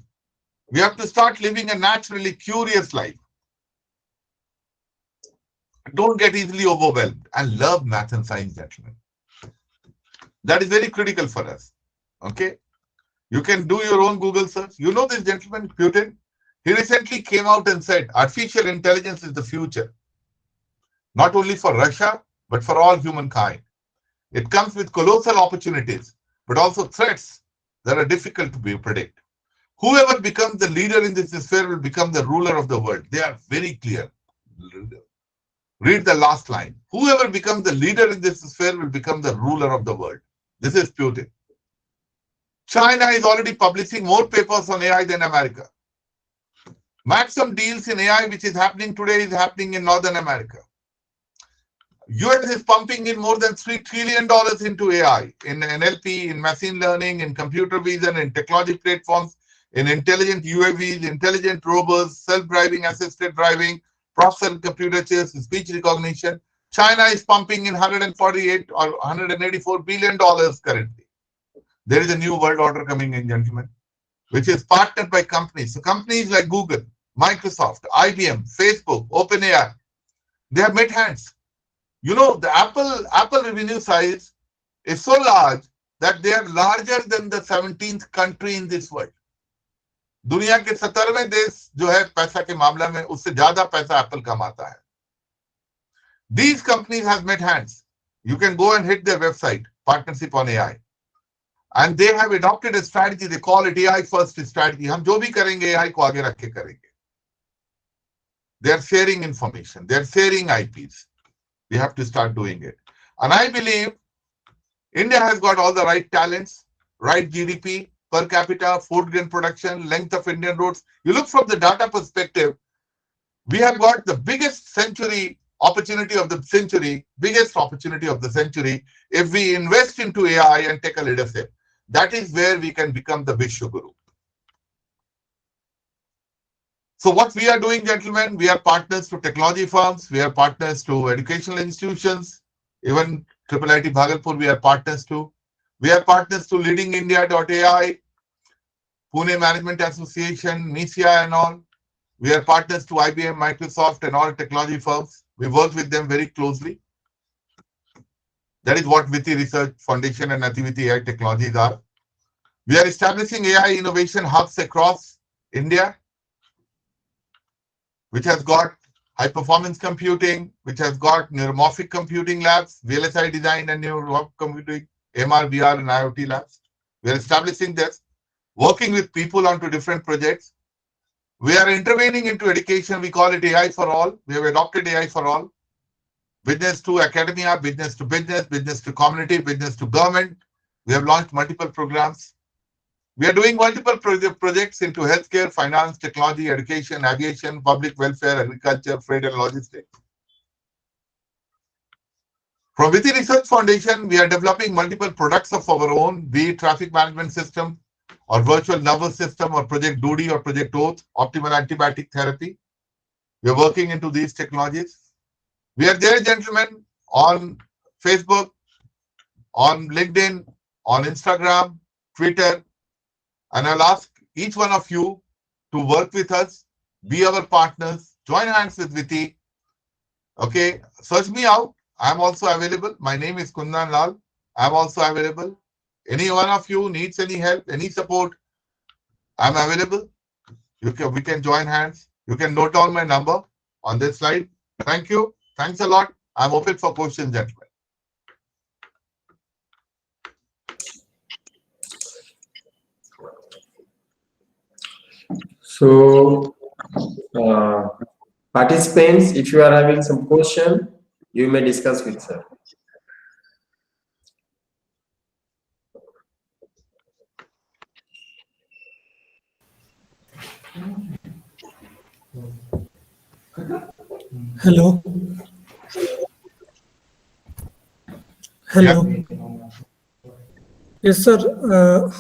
We have to start living a naturally curious life. Don't get easily overwhelmed and love math and science, gentlemen. That is very critical for us. Okay. You can do your own Google search. You know this gentleman, Putin? He recently came out and said, artificial intelligence is the future. Not only for Russia, but for all humankind. It comes with colossal opportunities, but also threats that are difficult to predict. Whoever becomes the leader in this sphere will become the ruler of the world. They are very clear. Read the last line. Whoever becomes the leader in this sphere will become the ruler of the world. This is Putin. China is already publishing more papers on AI than America. Maximum deals in AI which is happening today is happening in Northern America. US is pumping in more than $3 trillion into AI, in NLP, in machine learning, in computer vision, in technology platforms, in intelligent UAVs, intelligent robots, self-driving, assisted driving, processor computer chips, speech recognition. China is pumping in 148 or 184 billion dollars currently. There is a new world order coming in, gentlemen, which is partnered by companies. So companies like Google, Microsoft, IBM, Facebook, OpenAI, they have made hands. You know, the Apple revenue size is so large that they are larger than the 17th country in this world. दुनिया के 70वें देश जो है पैसा के मामले में, उससे ज्यादा पैसा एप्पल कमाता है. These companies have met hands. You can go and hit their website, Partnership on AI. And they have adopted a strategy. They call it AI first strategy. हम जो भी करेंगे AI को आगे रख के करेंगे. They are sharing information. They are sharing IPs. We have to start doing it. And I believe India has got all the right talents, right GDP, per capita, food grain production, length of Indian roads. You look from the data perspective, we have got the biggest opportunity of the century if we invest into AI and take a leadership. That is where we can become the Vishwa Guru. So what we are doing, gentlemen, we are partners to technology firms, we are partners to educational institutions, even IIIT Bhagalpur, we are partners to. We are partners to leadingindia.ai, Pune Management Association, NISIA and all. We are partners to IBM, Microsoft and all technology firms. We work with them very closely. That is what Viti Research Foundation and Nativiti AI Technologies are. We are establishing AI innovation hubs across India, which has got high performance computing, which has got neuromorphic computing labs, VLSI design and neuromorphic computing, MR, VR and IoT labs. We are establishing this, working with people onto different projects. We are intervening into education. We call it AI for all. We have adopted AI for all. Business to academia, business to business, business to community, business to government. We have launched multiple programs. We are doing multiple projects into healthcare, finance, technology, education, aviation, public welfare, agriculture, freight and logistics. From Viti Research Foundation, we are developing multiple products of our own, be it traffic management system, or virtual nervous system, or Project Doody, or Project Oath, optimal antibiotic therapy. We are working into these technologies. We are there, gentlemen, on Facebook, on LinkedIn, on Instagram, Twitter, and I'll ask each one of you to work with us, be our partners, join hands with Viti. Okay, search me out. I'm also available. My name is Kundan Lal. I'm also available. Any one of you needs any help, any support, I'm available. We can join hands. You can note down my number on this slide. Thank you. Thanks a lot. I'm open for questions, gentlemen.
So, participants, if you are having some question, you may discuss with sir.
Hello. Hello.
Yeah.
Yes, sir.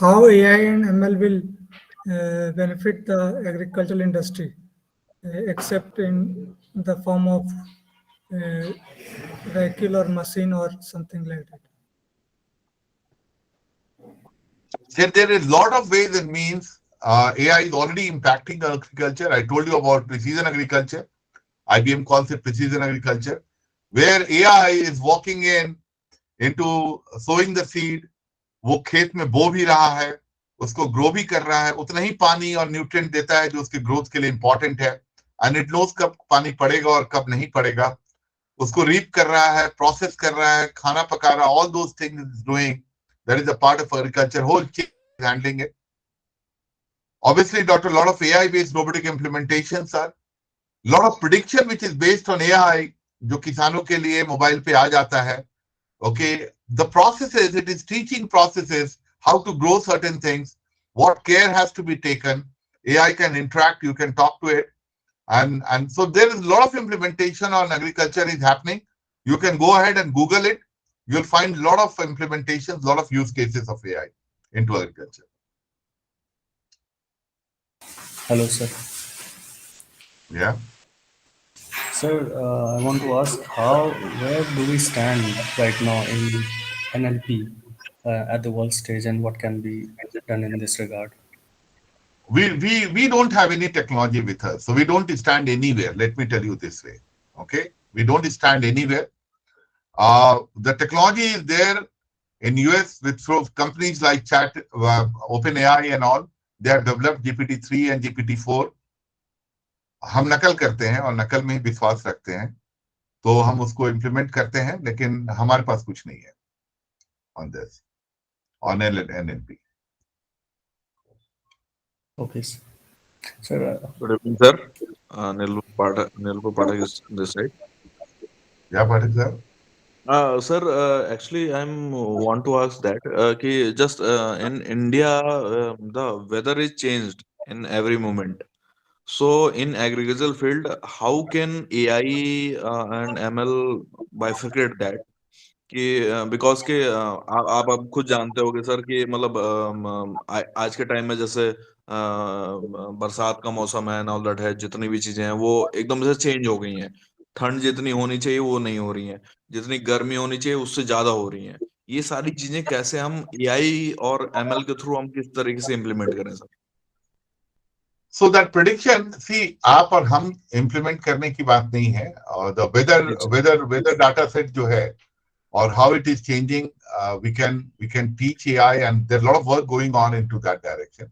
How AI and ML will benefit the agricultural industry, except in the form of vehicle or machine or something like that?
There is a lot of ways and means. AI is already impacting agriculture. I told you about precision agriculture. IBM calls it precision agriculture, where AI is walking into sowing the seed. वो खेत में बो भी रहा है, उसको grow भी कर रहा है, उतना ही पानी और न्यूट्रिएंट देता है जो उसके ग्रोथ के लिए इंपॉर्टेंट है, एंड इट नोस कब पानी पड़ेगा और कब नहीं पड़ेगा, उसको रीप कर रहा है, प्रोसेस कर रहा है, खाना पका रहा है, all those things is doing. That is a part of agriculture, whole chain is handling it. Obviously, Dr. A lot of AI-based robotic implementations are, lot of prediction which is based on AI, जो किसानों के लिए mobile पे आ जाता है. Okay, the processes, it is teaching processes how to grow certain things, what care has to be taken. AI can interact, you can talk to it. And so there is a lot of implementation on agriculture is happening. You can go ahead and Google it. You'll find a lot of implementations, a lot of use cases of AI into agriculture.
Hello, sir.
Yeah.
Sir, I want to ask where do we stand right now in NLP at the world stage, and what can be done in this regard?
We don't have any technology with us, so we don't stand anywhere. Let me tell you this way. Okay, we don't stand anywhere. The technology is there in US with companies like OpenAI and all. they have developed GPT-3 and GPT-4. हम नकल करते हैं और नकल में ही विश्वास रखते हैं, तो हम उसको इम्प्लीमेंट करते हैं, लेकिन हमारे पास कुछ नहीं है on this, on NLP.
Okay, sir. Sir,
Good evening, sir. Nilpu Pathak is this side.
Yeah, Pathak sir.
Sir, actually, I'm want to ask that कि just in India, the weather is changed in every moment. So in agricultural field, how can AI and ML bifurcate that? कि because के आप अब खुद जानते होगे sir कि मतलब आज के टाइम में जैसे बरसात का मौसम है, ऑल दैट है, जितनी भी चीजें हैं वो एकदम से चेंज हो गई हैं। ठंड जितनी होनी चाहिए वो नहीं हो रही है, जितनी गर्मी होनी चाहिए उससे ज्यादा हो रही है। ये सारी चीजें कैसे हम एआई और एमएल के थ्रू हम किस तरीके से इम्प्लीमेंट करें sir?
So that prediction, see, आप और हम इम्प्लीमेंट करने की बात नहीं है, और the weather data set जो है or how it is changing, we can teach AI, and there's a lot of work going on into that direction,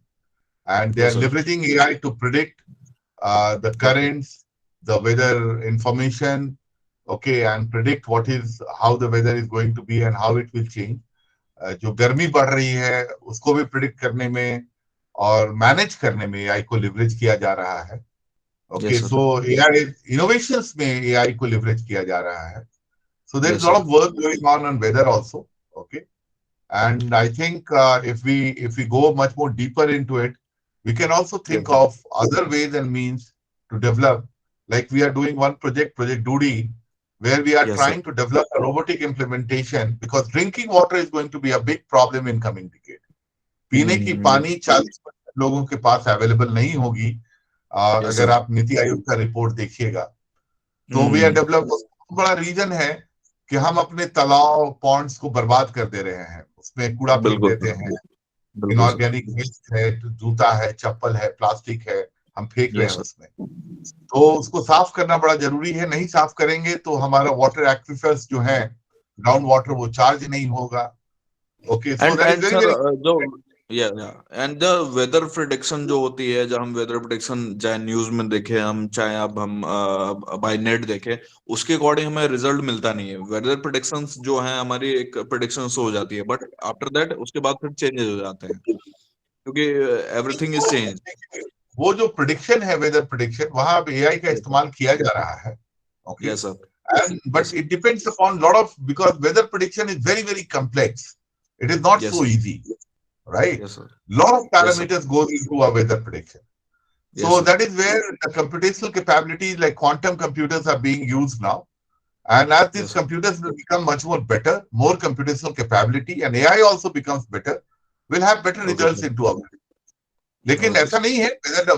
and they are
Yes, sir.
leveraging AI to predict the currents, the weather information, okay, and predict how the weather is going to be and how it will change. जो गर्मी बढ़ रही है उसको भी predict करने में और मैनेज करने में एआई को लिवरेज किया जा रहा है। Okay,
Yes, sir.
सो एआई इनोवेशंस में एआई को लिवरेज किया जा रहा है। So there is
Yes,
a lot
sir.
of work going on weather also, okay. And I think if we go much more deeper into it, we can also
Yes,
think
sir.
of other ways and means to develop. Like we are doing one project Doody, where we are
Yes,
trying
sir.
to develop a robotic implementation, because drinking water is going to be a big problem in coming decade. पीने की पानी 40% लोगों के पास available नहीं होगी।
Yes,
अगर
sir.
आप नीति आयोग का रिपोर्ट देखिएगा तो वी आर डेवलप, बड़ा रीजन है कि हम अपने तालाब पॉन्ड्स को बर्बाद कर दे रहे हैं, उसमें कूड़ा फेंक
बिल्कुल
देते
सर,
हैं,
बिल्कुल सर।
इनऑर्गेनिक वेस्ट है, जूता है, चप्पल है, प्लास्टिक है, हम फेंक रहे
Yes,
हैं
sir.
उसमें। तो उसको साफ करना बड़ा जरूरी है, नहीं साफ करेंगे तो हमारा वाटर एक्विफर्स जो है, ग्राउंड वाटर, वो चार्ज नहीं होगा। Okay, so that is
And
very
sir,
very
जो and the weather prediction जो होती है, जब हम वेदर प्रिडिक्शन चाहे न्यूज में देखें हम, चाहे अब हम बाय नेट देखें, उसके अकॉर्डिंग हमें रिजल्ट मिलता नहीं है। वेदर प्रिडिक्शंस जो है हमारी एक प्रिडिक्शन हो जाती है, बट आफ्टर दैट उसके बाद फिर चेंजेस हो जाते हैं, क्योंकि एवरीथिंग इज चेंज।
वो जो प्रिडिक्शन है, वेदर प्रिडिक्शन, वहां पे एआई का इस्तेमाल किया जा रहा है। Okay,
yes sir,
and but it depends upon lot of, because weather prediction is very very complex, it is not
yes
so
sir,
easy, right?
Yes sir,
Lot of
yes sir,
parameters goes into a weather prediction. So
yes sir,
that is where the computational capabilities like quantum computers are being used now, and as these
yes sir,
computers will become much more better, more computational capability, and AI also becomes better, we'll have better
okay
results
sir,
into our, लेकिन
okay
ऐसा
sir,
नहीं है,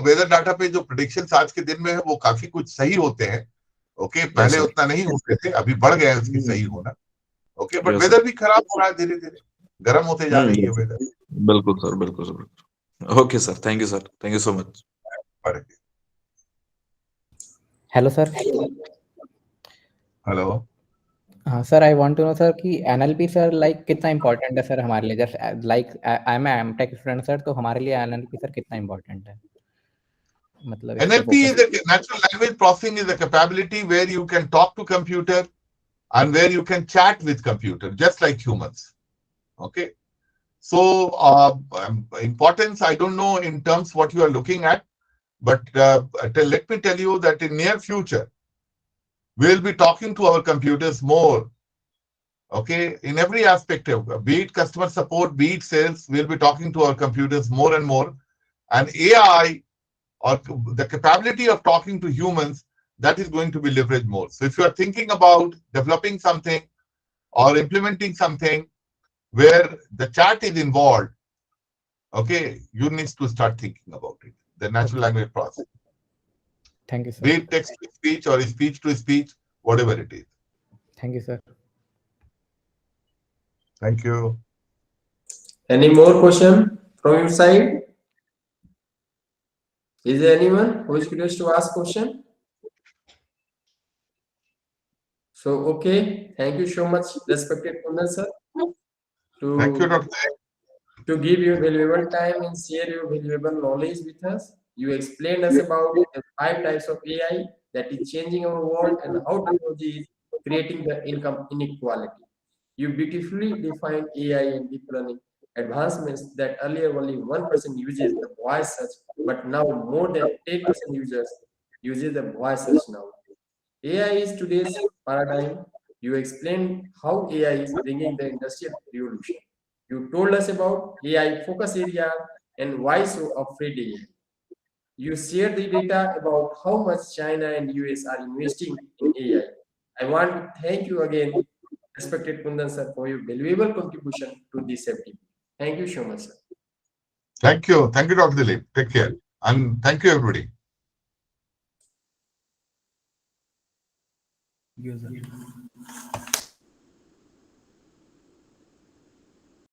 weather data पे जो predictions आज के दिन में है वो काफी कुछ सही होते हैं। ओके,
यस
पहले
सर,
उतना नहीं होते थे, अभी बढ़ गया है उसकी सही होना। Okay, but
yes sir,
weather भी खराब हो रहा है, धीरे धीरे गर्म होते जा रही है वेदर।
बिल्कुल सर, बिल्कुल sir. Okay sir, thank you sir, thank you so much.
Hello sir.
Hello,
हाँ sir, I want to know sir कि एनएलपी सर लाइक कितना इम्पोर्टेंट है सर हमारे लिए, जैसे like I am MTech student sir, तो हमारे लिए एनएलपी सर कितना इम्पोर्टेंट है, मतलब इस पे
NLP is
focus.
a natural language processing, is a capability where you can talk to computer and where you can chat with computer just like humans. Okay, so importance, I don't know in terms what you are looking at, but let me tell you that in near future we'll be talking to our computers more. Okay, in every aspect of, be it customer support, be it sales, we'll be talking to our computers more and more, and AI, or the capability of talking to humans, that is going to be leveraged more. So if you are thinking about developing something or implementing something where the chat is involved, okay, you need to start thinking about it, the natural language process,
thank you
be
sir.
it text to speech or speech to speech, whatever it is.
Thank you sir.
Thank you.
Any more question from your side? Is there anyone who is curious to ask question? So okay, thank you so much, respected Kundan sir.
Thank you, Dr.
to give your valuable time and share your valuable knowledge with us. You explained us about the 5 types of AI that is changing our world and how technology is creating the income inequality. You beautifully defined AI and deep learning advancements that earlier only 1% uses the voice search, but now more than 10% users uses the voice search now. AI is today's paradigm. You explained how AI is bringing the industrial revolution. You told us about AI focus area and why so afraid AI. You shared the data about how much China and US are investing in AI. I want to thank you again, respected Kundan sir, for your valuable contribution to this FDP. Thank you so much, sir.
Thank you. Thank you, Dr. Dilip. Take care. And thank you, everybody.
User.